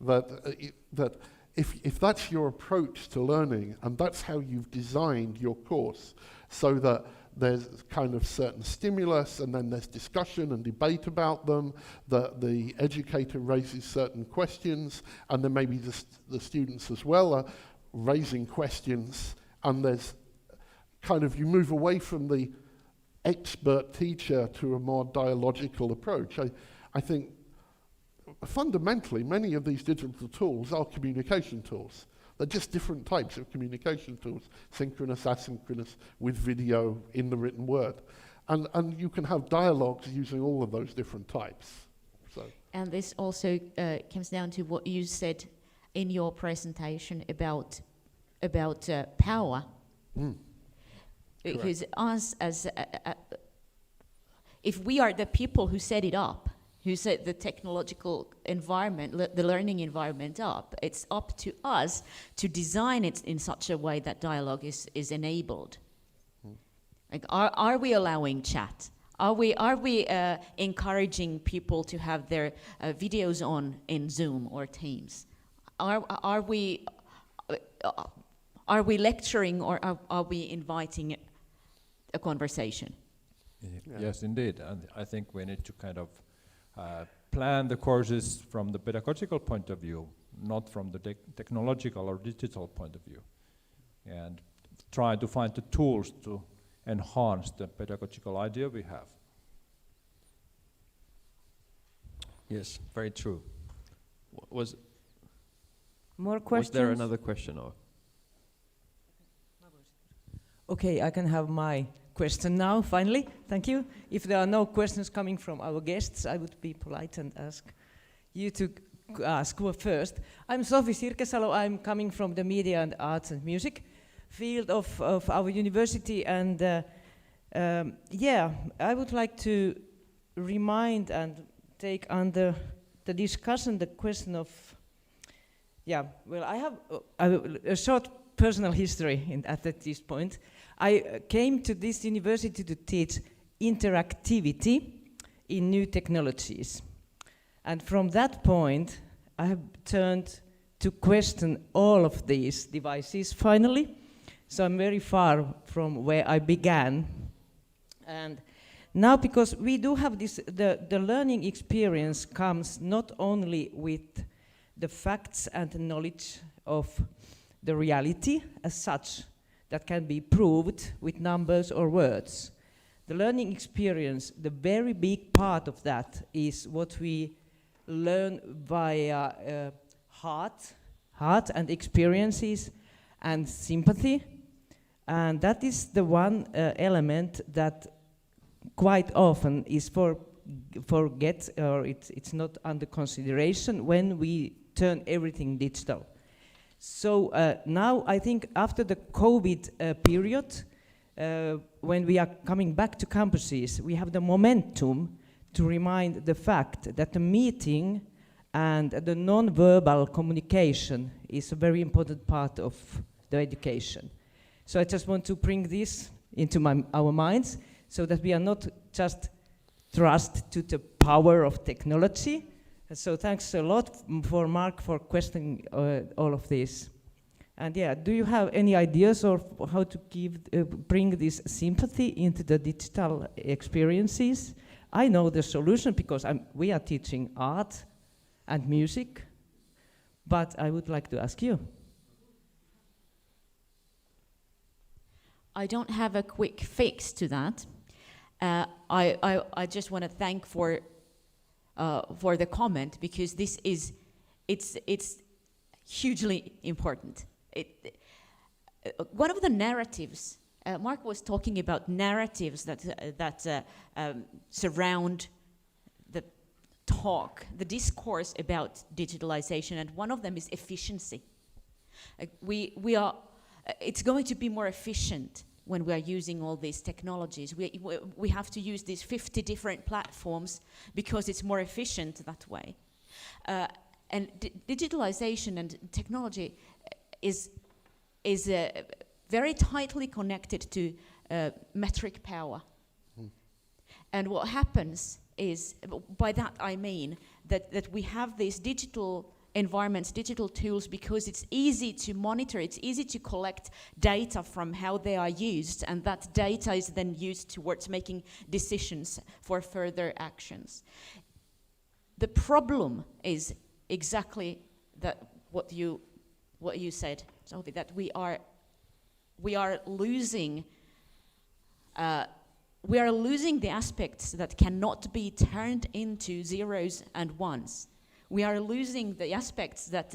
That if that's your approach to learning, and that's how you've designed your course, so that there's kind of certain stimulus, and then there's discussion and debate about them, that the educator raises certain questions, and then maybe the students as well are raising questions, and there's kind of, you move away from the expert teacher to a more dialogical approach. I think fundamentally many of these digital tools are communication tools. They're just different types of communication tools, synchronous, asynchronous, with video, in the written word. And you can have dialogues using all of those different types. So. And this also comes down to what you said in your presentation about power. Because us as if we are the people who set it up, who set the technological environment, the learning environment up, it's up to us to design it in such a way that dialogue is enabled. Like, are we allowing chat? Are we encouraging people to have their videos on in Zoom or Teams? Are we lecturing, or are we inviting a conversation? Yes, indeed. And I think we need to kind of plan the courses from the pedagogical point of view, not from the technological or digital point of view, and try to find the tools to enhance the pedagogical idea we have. Yes, very true. Was More questions? there another question? Or? Okay, I can have my question now, finally. Thank you. If there are no questions coming from our guests, I would be polite and ask you to ask first. I'm Sofi Sirkesalo. I'm coming from the media and arts and music field of our university, and I would like to remind and take under the discussion the question of, I have a short personal history at this point. I came to this university to teach interactivity in new technologies. And from that point, I have turned to question all of these devices finally. So I'm very far from where I began. And now, because we do have this, the learning experience comes not only with the facts and knowledge of the reality as such that can be proved with numbers or words. The learning experience, the very big part of that is what we learn via heart and experiences and sympathy. And that is the one element that quite often is forget, or it's not under consideration when we turn everything digital. So now I think after the COVID period, when we are coming back to campuses, we have the momentum to remind the fact that the meeting and the non-verbal communication is a very important part of the education. So I just want to bring this into our minds so that we are not just trust to the power of technology. So thanks a lot for Mark for questioning all of this. And do you have any ideas of how to bring this sympathy into the digital experiences? I know the solution because we are teaching art and music, but I would like to ask you. I don't have a quick fix to that. I just want to thank for the comment, because it's hugely important. One of the narratives, Mark was talking about narratives that surround the talk, the discourse about digitalization, and one of them is efficiency. It's going to be more efficient when we are using all these technologies. We have to use these 50 different platforms because it's more efficient that way. And digitalization and technology is very tightly connected to metric power. And what happens is, by that I mean that we have these digital environments, digital tools, because it's easy to monitor, it's easy to collect data from how they are used, and that data is then used towards making decisions for further actions. The problem is exactly that what you said, Sophie, that we are losing the aspects that cannot be turned into zeros and ones. We are losing the aspects that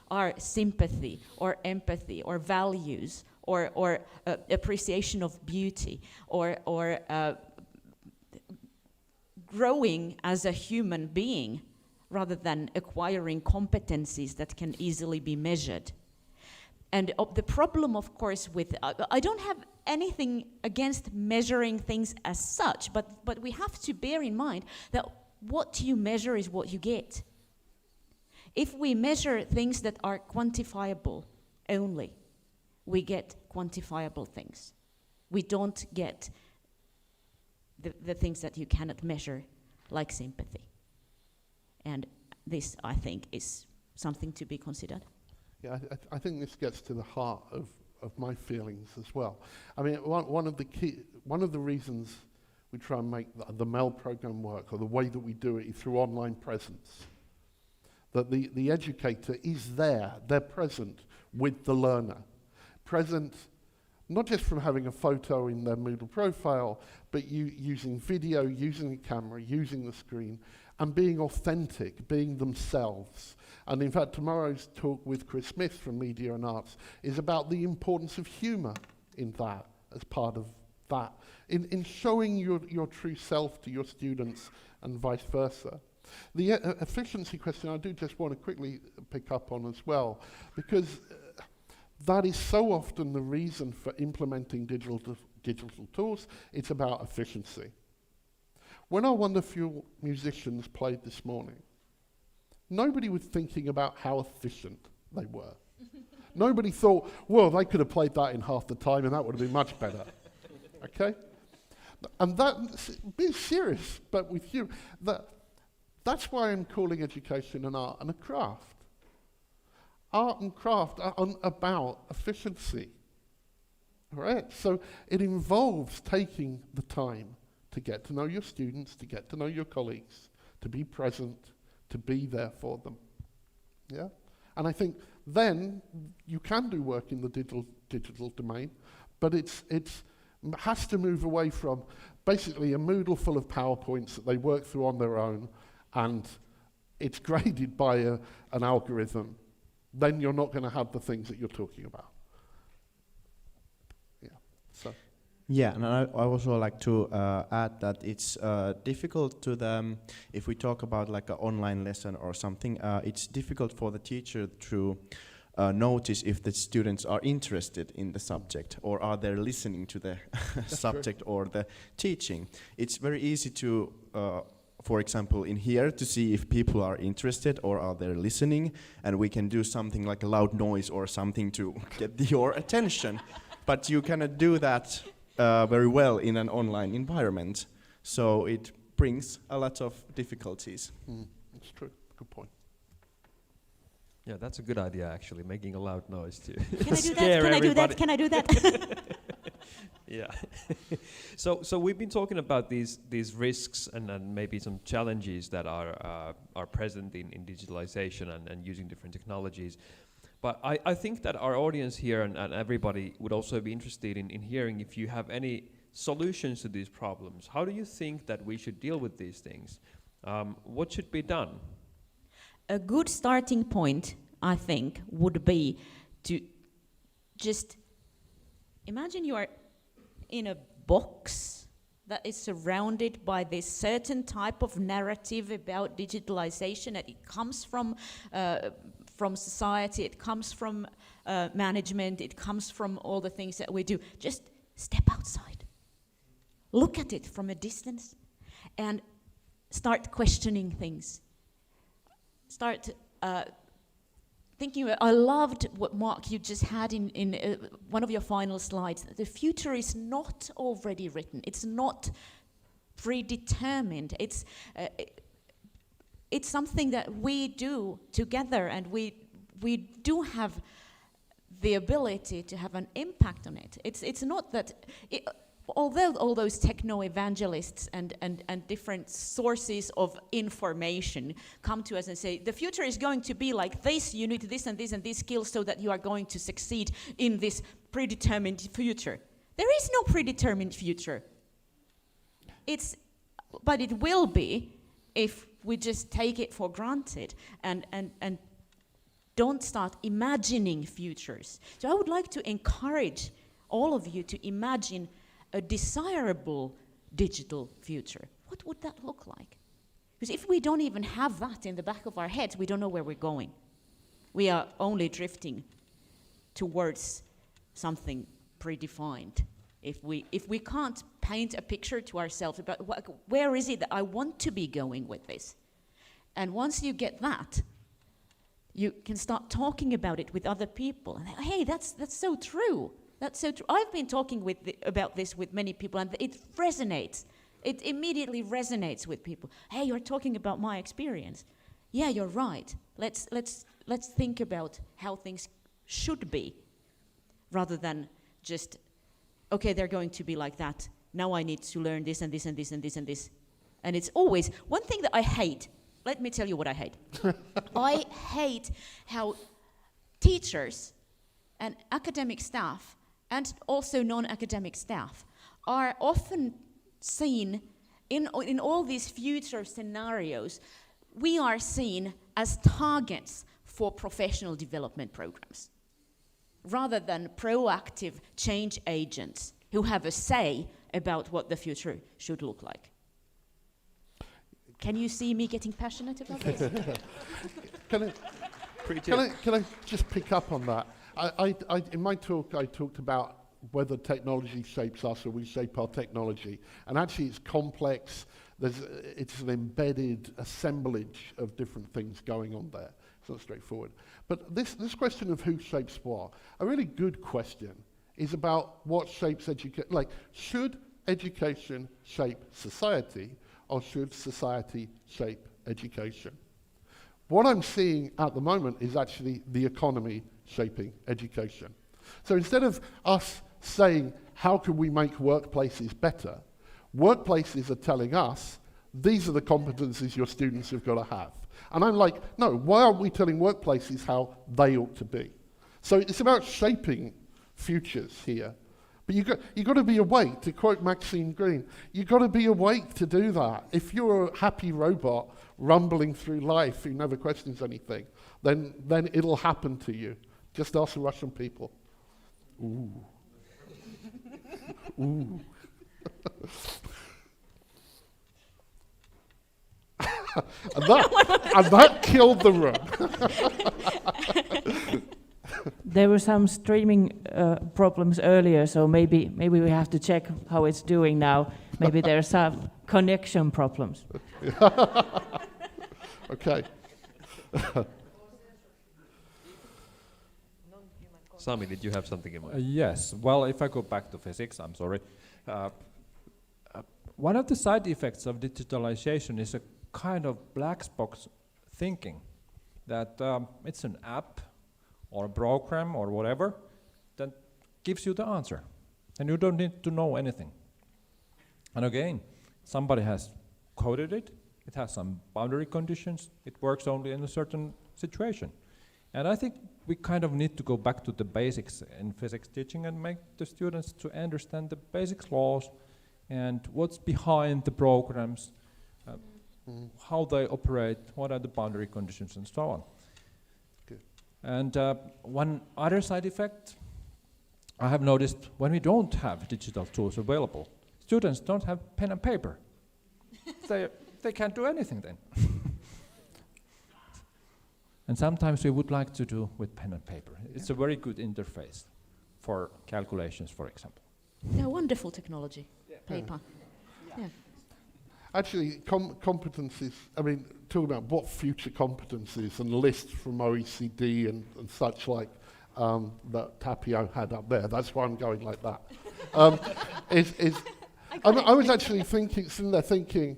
are sympathy or empathy or values or appreciation of beauty or growing as a human being, rather than acquiring competencies that can easily be measured. And the problem, of course, with I don't have anything against measuring things as such, but we have to bear in mind that what you measure is what you get. If we measure things that are quantifiable only, we get quantifiable things. We don't get the things that you cannot measure, like sympathy. And this, I think, is something to be considered. Yeah, I think this gets to the heart of my feelings as well. I mean, one of the reasons we try and make the MEL program work, or the way that we do it, is through online presence. That the educator is there, they're present with the learner. Present not just from having a photo in their Moodle profile, but using video, using the camera, using the screen, and being authentic, being themselves. And in fact, tomorrow's talk with Chris Smith from Media and Arts is about the importance of humour in that, as part of that, in showing your true self to your students and vice versa. The efficiency question I do just want to quickly pick up on as well, because that is so often the reason for implementing digital tools. It's about efficiency. When our wonderful musicians played this morning, nobody was thinking about how efficient they were. Nobody thought, well, they could have played that in half the time and that would have been much better. Okay? And that, be serious, but with you, that's why I'm calling education an art and a craft. Art and craft are about efficiency. All right? So it involves taking the time to get to know your students, to get to know your colleagues, to be present, to be there for them. Yeah? And I think then you can do work in the digital domain, but it has to move away from basically a Moodle full of PowerPoints that they work through on their own, and it's graded by an algorithm. Then you're not going to have the things that you're talking about. Yeah. So. Yeah, and I also like to add that it's difficult to them, if we talk about like an online lesson or something, it's difficult for the teacher to notice if the students are interested in the subject or are they listening to the subject true. Or the teaching. It's very easy to, for example, in here to see if people are interested or are they listening, and we can do something like a loud noise or something to get your attention. But you cannot do that very well in an online environment, so it brings a lot of difficulties. That's true. Good point. Yeah, that's a good idea, actually, making a loud noise to Can I do that? Can I do that? Can I do that? Yeah. So we've been talking about these risks and maybe some challenges that are present in digitalization and using different technologies. But I think that our audience here and everybody would also be interested in hearing if you have any solutions to these problems. How do you think that we should deal with these things? What should be done? A good starting point, I think, would be to just imagine you are in a box that is surrounded by this certain type of narrative about digitalization, and it comes from society, it comes from management, it comes from all the things that we do. Just step outside, look at it from a distance, and start questioning things. Start thinking about, I loved what, Mark, you just had in one of your final slides. The future is not already written. It's not predetermined. It's something that we do together, and we do have the ability to have an impact on it. It's not that, although all those techno-evangelists and different sources of information come to us and say, the future is going to be like this, you need this and this and these skills so that you are going to succeed in this predetermined future. There is no predetermined future. But it will be if we just take it for granted and don't start imagining futures. So I would like to encourage all of you to imagine a desirable digital future. What would that look like? Because if we don't even have that in the back of our heads, we don't know where we're going. We are only drifting towards something predefined. If we can't paint a picture to ourselves about where is it that I want to be going with this. And once you get that, you can start talking about it with other people. And hey, that's so true. That's so true. I've been talking about this with many people, and it resonates. It immediately resonates with people. Hey, you're talking about my experience. Yeah, you're right. Let's think about how things should be, rather than just, okay, they're going to be like that. Now I need to learn this and this and this and this and this. And it's always one thing that I hate. Let me tell you what I hate. I hate how teachers and academic staff and also non-academic staff are often seen in all these future scenarios. We are seen as targets for professional development programs, rather than proactive change agents who have a say about what the future should look like. Can you see me getting passionate about this? Can I just pick up on that? In my talk, I talked about whether technology shapes us or we shape our technology. And actually, it's complex. It's an embedded assemblage of different things going on there. It's not straightforward. But this question of who shapes what, a really good question is about what shapes education. Like, should education shape society, or should society shape education? What I'm seeing at the moment is actually the economy shaping education. So instead of us saying, how can we make workplaces better, workplaces are telling us, these are the competencies your students have got to have. And I'm like, no, why aren't we telling workplaces how they ought to be? So it's about shaping futures here. But you've got to be awake, to quote Maxine Green. You've got to be awake to do that. If you're a happy robot rumbling through life who never questions anything, then it'll happen to you. Just ask the Russian people. Ooh. Ooh. and that killed the room. There were some streaming problems earlier, so maybe we have to check how it's doing now. Maybe there are some connection problems. Okay. Sami, did you have something in mind? Yes. Well, if I go back to physics, I'm sorry. One of the side effects of digitalization is a kind of black box thinking, that it's an app or a program or whatever that gives you the answer, and you don't need to know anything. And again, somebody has coded it, it has some boundary conditions, it works only in a certain situation. And I think we kind of need to go back to the basics in physics teaching and make the students to understand the basics laws and what's behind the programs, how they operate, what are the boundary conditions, and so on. Good. And one other side effect I have noticed, when we don't have digital tools available, students don't have pen and paper. They can't do anything then. And sometimes we would like to do with pen and paper. It's a very good interface for calculations, for example. Yeah, wonderful technology. Paper. Yeah. Actually, competencies, I mean, talking about what future competencies and lists from OECD and such like that Tapio had up there, that's why I'm going like that. I was actually sitting there thinking,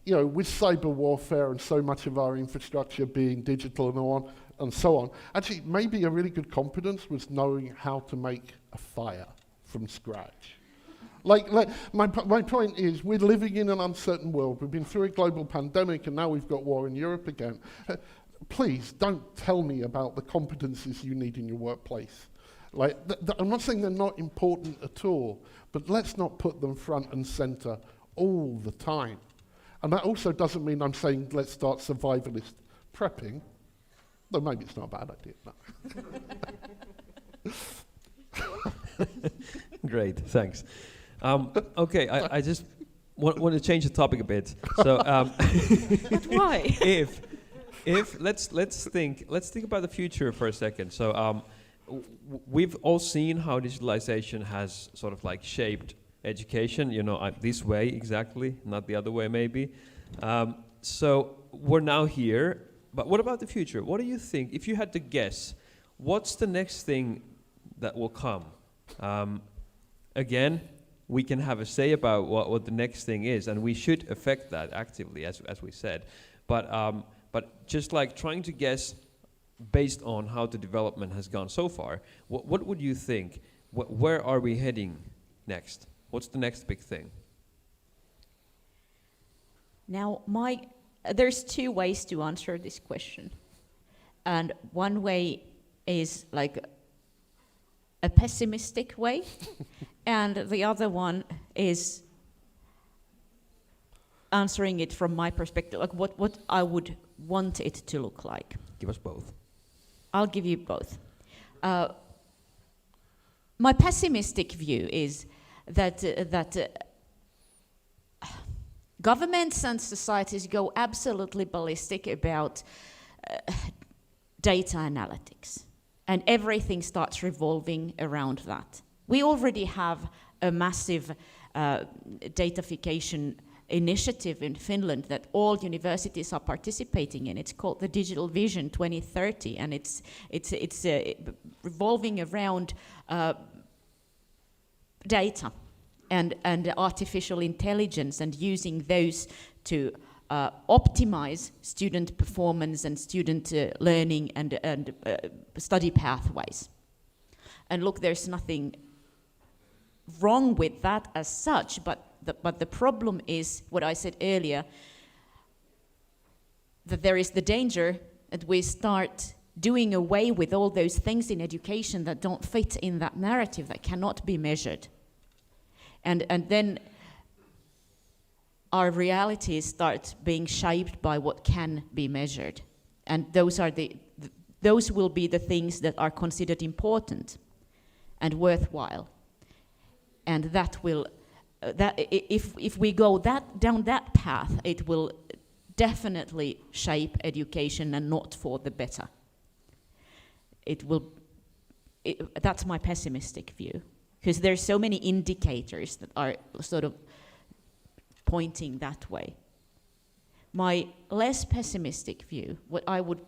you know, with cyber warfare and so much of our infrastructure being digital and so on, actually maybe a really good competence was knowing how to make a fire from scratch. Like my point is, we're living in an uncertain world. We've been through a global pandemic, and now we've got war in Europe again. Please don't tell me about the competencies you need in your workplace. Like, I'm not saying they're not important at all, but let's not put them front and center all the time. And that also doesn't mean I'm saying let's start survivalist prepping, though maybe it's not a bad idea. No. Great, thanks. Okay, I just want to change the topic a bit. So, but why? if let's think about the future for a second. So, we've all seen how digitalization has sort of like shaped education. You know, this way exactly, not the other way maybe. So we're now here. But what about the future? What do you think? If you had to guess, what's the next thing that will come? Again, we can have a say about what the next thing is, and we should affect that actively, as we said. But just like trying to guess based on how the development has gone so far, what would you think? Where are we heading next? What's the next big thing? Now, there's two ways to answer this question. And one way is like a pessimistic way, and the other one is answering it from my perspective, like what I would want it to look like. Give us both. I'll give you both. My pessimistic view is that governments and societies go absolutely ballistic about data analytics, and everything starts revolving around that. We already have a massive datafication initiative in Finland that all universities are participating in. It's called the Digital Vision 2030, and it's revolving around data and artificial intelligence, and using those to optimize student performance and student learning and study pathways. And look, there's nothing wrong with that as such, but the problem is what I said earlier, that there is the danger that we start doing away with all those things in education that don't fit in that narrative, that cannot be measured. And then our realities start being shaped by what can be measured. And those will be the things that are considered important and worthwhile. And that will, if we go down that path, it will definitely shape education, and not for the better. That's my pessimistic view, because there's so many indicators that are sort of pointing that way. My less pessimistic view, what I would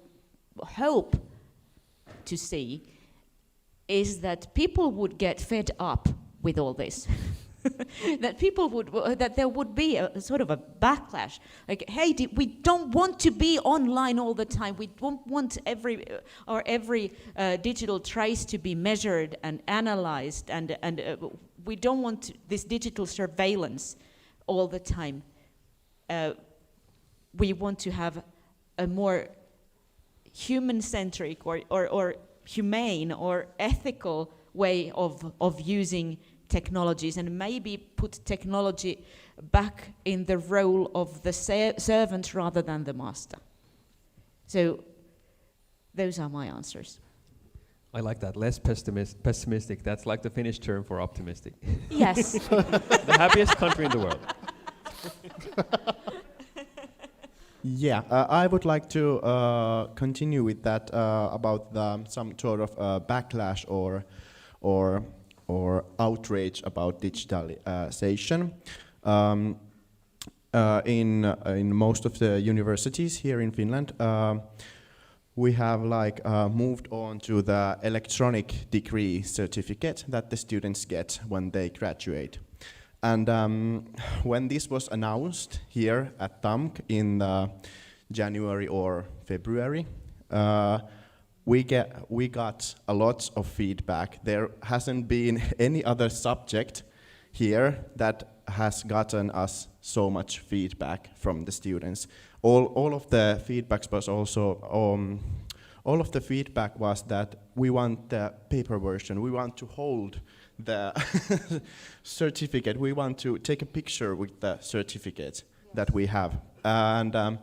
hope to see, is that people would get fed up with all this. that there would be a sort of a backlash. Like, hey, we don't want to be online all the time. We don't want every digital trace to be measured and analyzed, and we don't want this digital surveillance all the time. We want to have a more human-centric or humane or ethical way of using technologies, and maybe put technology back in the role of the servant rather than the master. So those are my answers. I like that. Less pessimistic. That's like the Finnish term for optimistic. Yes. The happiest country in the world. Yeah, I would like to continue with that about some sort of backlash or outrage about digitalization. In most of the universities here in Finland, we have moved on to the electronic degree certificate that the students get when they graduate. And when this was announced here at TAMK in January or February, we got a lot of feedback. There hasn't been any other subject here that has gotten us so much feedback from the students. All of the feedback was also all of the feedback was that we want the paper version. We want to hold the certificate. We want to take a picture with the certificate that we have. And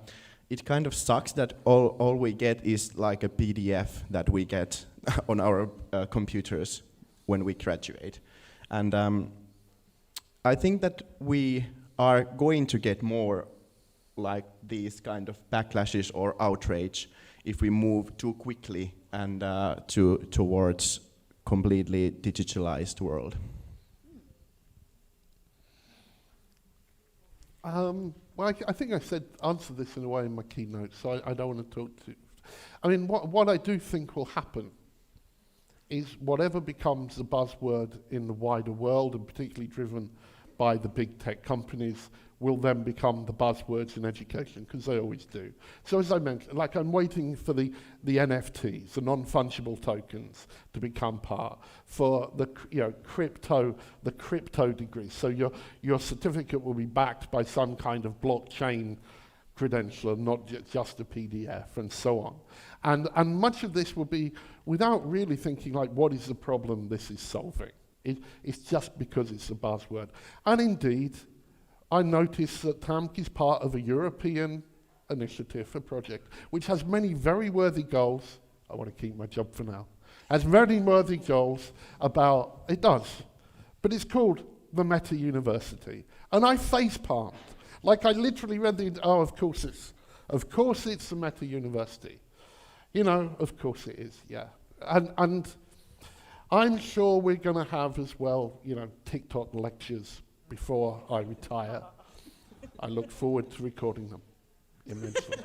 it kind of sucks that all we get is like a PDF that we get on our computers when we graduate. And I think that we are going to get more like these kind of backlashes or outrage if we move too quickly and towards completely digitalized world? Well, I think I answered this in a way in my keynote, so I don't want to talk to. I mean, what I do think will happen is whatever becomes the buzzword in the wider world, and particularly driven by the big tech companies, will then become the buzzwords in education, because they always do. So as I mentioned, like I'm waiting for the NFTs, the non-fungible tokens, to become part, for the crypto degree. So your certificate will be backed by some kind of blockchain credential, and not just a PDF, and so on. And much of this will be without really thinking like, what is the problem this is solving? It's just because it's a buzzword. And indeed, I noticed that TAMK is part of a European initiative, a project, which has many very worthy goals. I want to keep my job for now. Has very worthy goals about, it does, but it's called the Meta University. And I face-palmed. Like I literally read of course it's the Meta University. You know, of course it is, yeah. And I'm sure we're going to have as well, you know, TikTok lectures before I retire. I look forward to recording them immensely.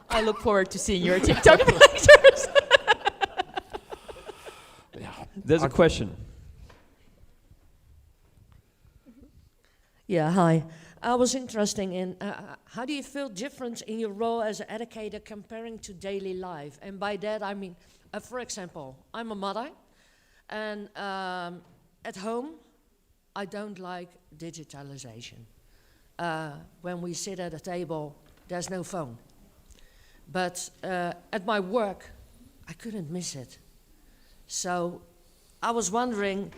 I look forward to seeing your TikTok lectures. Yeah. There's a question. Yeah, hi. I was interested in how do you feel different in your role as an educator comparing to daily life? And by that I mean, for example, I'm a mother, and at home I don't like digitalization. When we sit at a table, there's no phone. But at my work, I couldn't miss it. So I was wondering,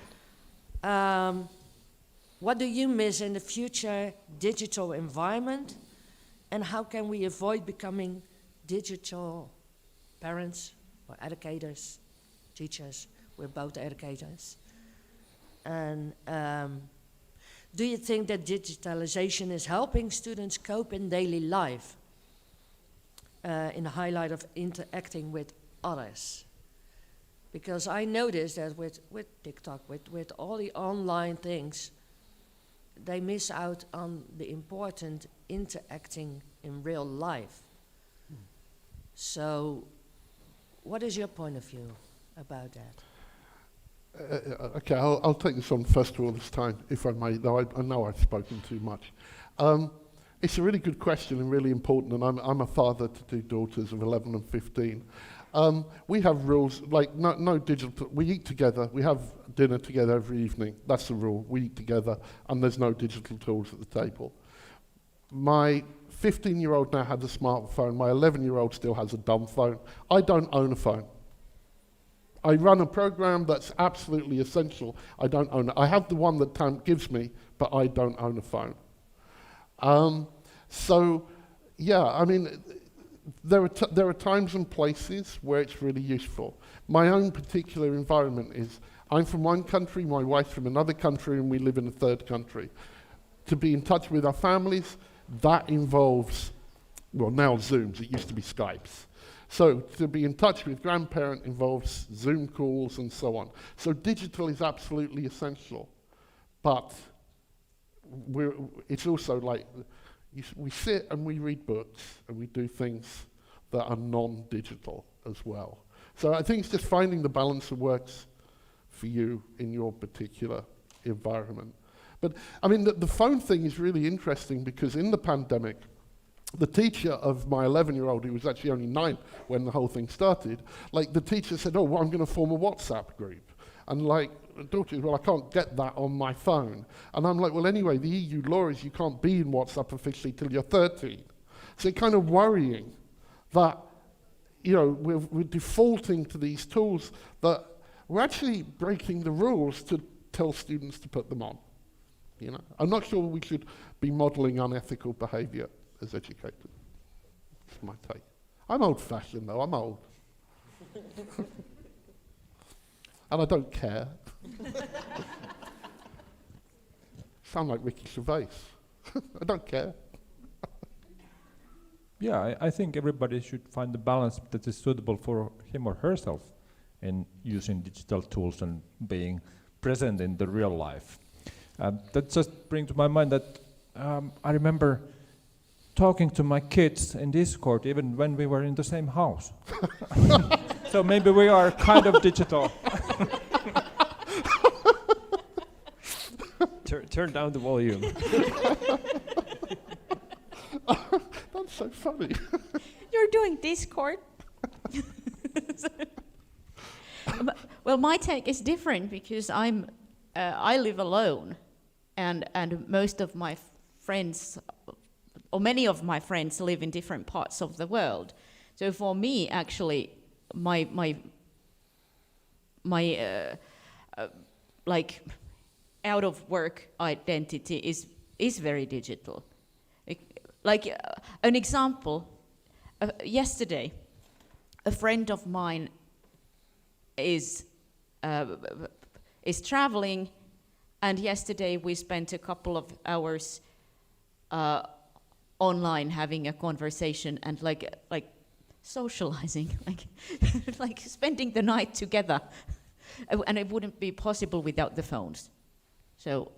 what do you miss in the future digital environment, and how can we avoid becoming digital parents or educators, teachers? We're both educators. And do you think that digitalization is helping students cope in daily life in the highlight of interacting with others? Because I noticed that with TikTok, with all the online things, they miss out on the important interacting in real life. So what is your point of view about that? Okay, I'll take this on first of all this time, if I may, though I know I've spoken too much. It's a really good question and really important, and I'm a father to two daughters of 11 and 15. We have rules, like no digital, we eat together, we have dinner together every evening, that's the rule, we eat together, and there's no digital tools at the table. My 15-year-old now has a smartphone, my 11-year-old still has a dumb phone. I don't own a phone. I run a program that's absolutely essential. I don't own it. I have the one that TAMK gives me, but I don't own a phone. So, yeah, I mean, there are times and places where it's really useful. My own particular environment is, I'm from one country, my wife's from another country, and we live in a third country. To be in touch with our families, that involves, well, now Zooms, it used to be Skypes. So to be in touch with grandparent involves Zoom calls and so on. So digital is absolutely essential, but it's also like, we sit and we read books and we do things that are non-digital as well. So I think it's just finding the balance that works for you in your particular environment. But I mean, the phone thing is really interesting because in the pandemic, the teacher of my 11-year-old, who was actually only 9 when the whole thing started, like the teacher said, oh, well, I'm going to form a WhatsApp group. And like, the daughter, well, I can't get that on my phone. And I'm like, well, anyway, the EU law is you can't be in WhatsApp officially till you're 13. So it's kind of worrying that, you know, we're defaulting to these tools that we're actually breaking the rules to tell students to put them on. You know, I'm not sure we should be modeling unethical behavior as educators. That's my take. I'm old-fashioned, though. I'm old. And I don't care. sound like Ricky Gervais. I don't care. Yeah, I think everybody should find the balance that is suitable for him or herself in using digital tools and being present in the real life. That just brings to my mind that I remember talking to my kids in Discord even when we were in the same house. So maybe we are kind of digital. Turn down the volume. That's so funny. You're doing Discord. Well, my take is different because I live alone, and most of my friends, or many of my friends, live in different parts of the world. So for me, actually, my like out of work identity is very digital. Like an example, yesterday, a friend of mine is traveling, and yesterday we spent a couple of hours online having a conversation and like socializing, like spending the night together, and it wouldn't be possible without the phones. So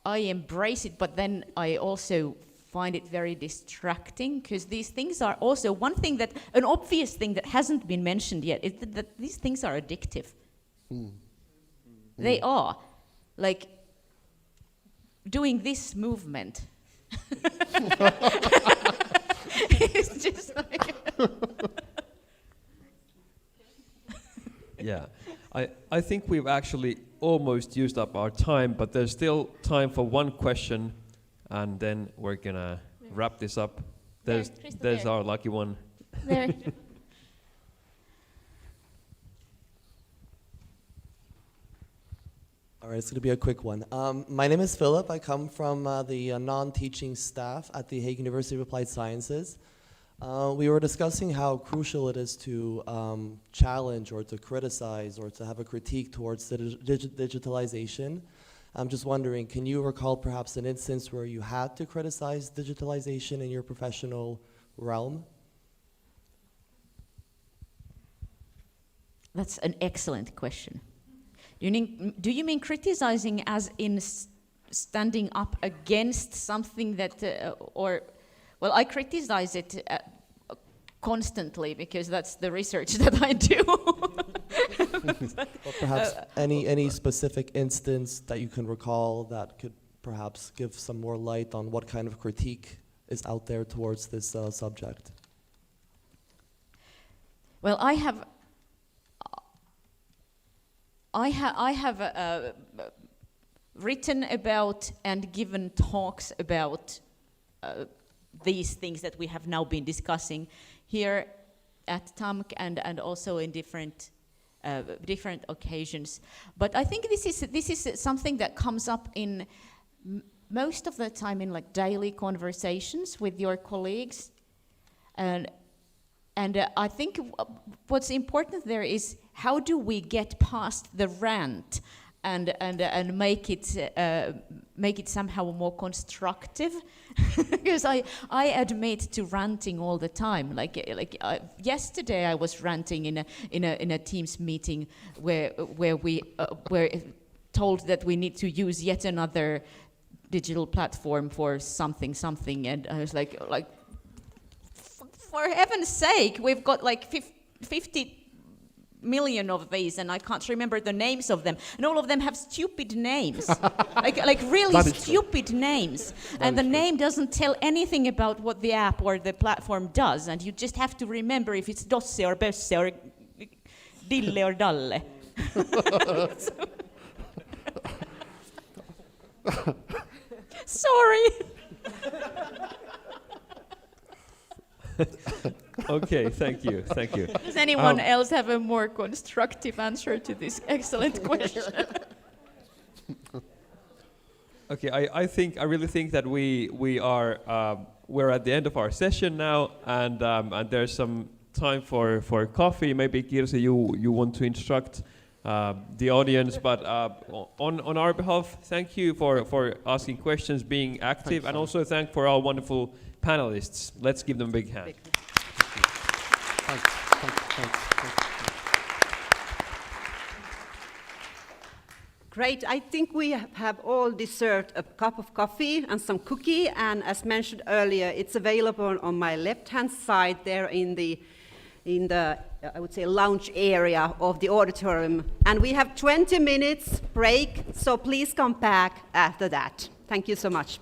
I embrace it, but then I also find it very distracting, because these things are also one thing that, an obvious thing that hasn't been mentioned yet, is that these things are addictive. They are. Like, doing this movement. It's just like... Yeah, I think we've actually almost used up our time, but there's still time for one question, and then we're gonna wrap this up. There's our lucky one. There. All right, it's going to be a quick one. My name is Philip. I come from the non-teaching staff at the Hague University of Applied Sciences. We were discussing how crucial it is to challenge or to criticize or to have a critique towards digitalization. I'm just wondering, can you recall perhaps an instance where you had to criticize digitalization in your professional realm? That's an excellent question. Do you mean criticizing as in standing up against something that, well, I criticize it constantly because that's the research that I do. Or perhaps any specific instance that you can recall that could perhaps give some more light on what kind of critique is out there towards this subject? Well, I have written about and given talks about these things that we have now been discussing here at TAMK and also in different occasions. But I think this is something that comes up in most of the time in like daily conversations with your colleagues, and I think what's important there is how do we get past the rant and make it somehow more constructive? Because I admit to ranting all the time. Yesterday I was ranting in a Teams meeting where we were told that we need to use yet another digital platform for something, and I was like. For heaven's sake, we've got like 50 million of these, and I can't remember the names of them, and all of them have stupid names, like really stupid names, and the name doesn't tell anything about what the app or the platform does, and you just have to remember if it's Dosse or Bösse or Dille or Dalle. Sorry. Okay, thank you. Does anyone else have a more constructive answer to this excellent question? Okay, I really think that we're at the end of our session now, and there's some time for coffee. Maybe Kirsi, you want to instruct the audience, but on our behalf, thank you for asking questions, being active, and also thank for our wonderful panelists. Let's give them a big hand. Great. I think we have all deserved a cup of coffee and some cookie, and as mentioned earlier, it's available on my left-hand side there in the I would say lounge area of the auditorium. And we have 20 minutes break, so please come back after that. Thank you so much.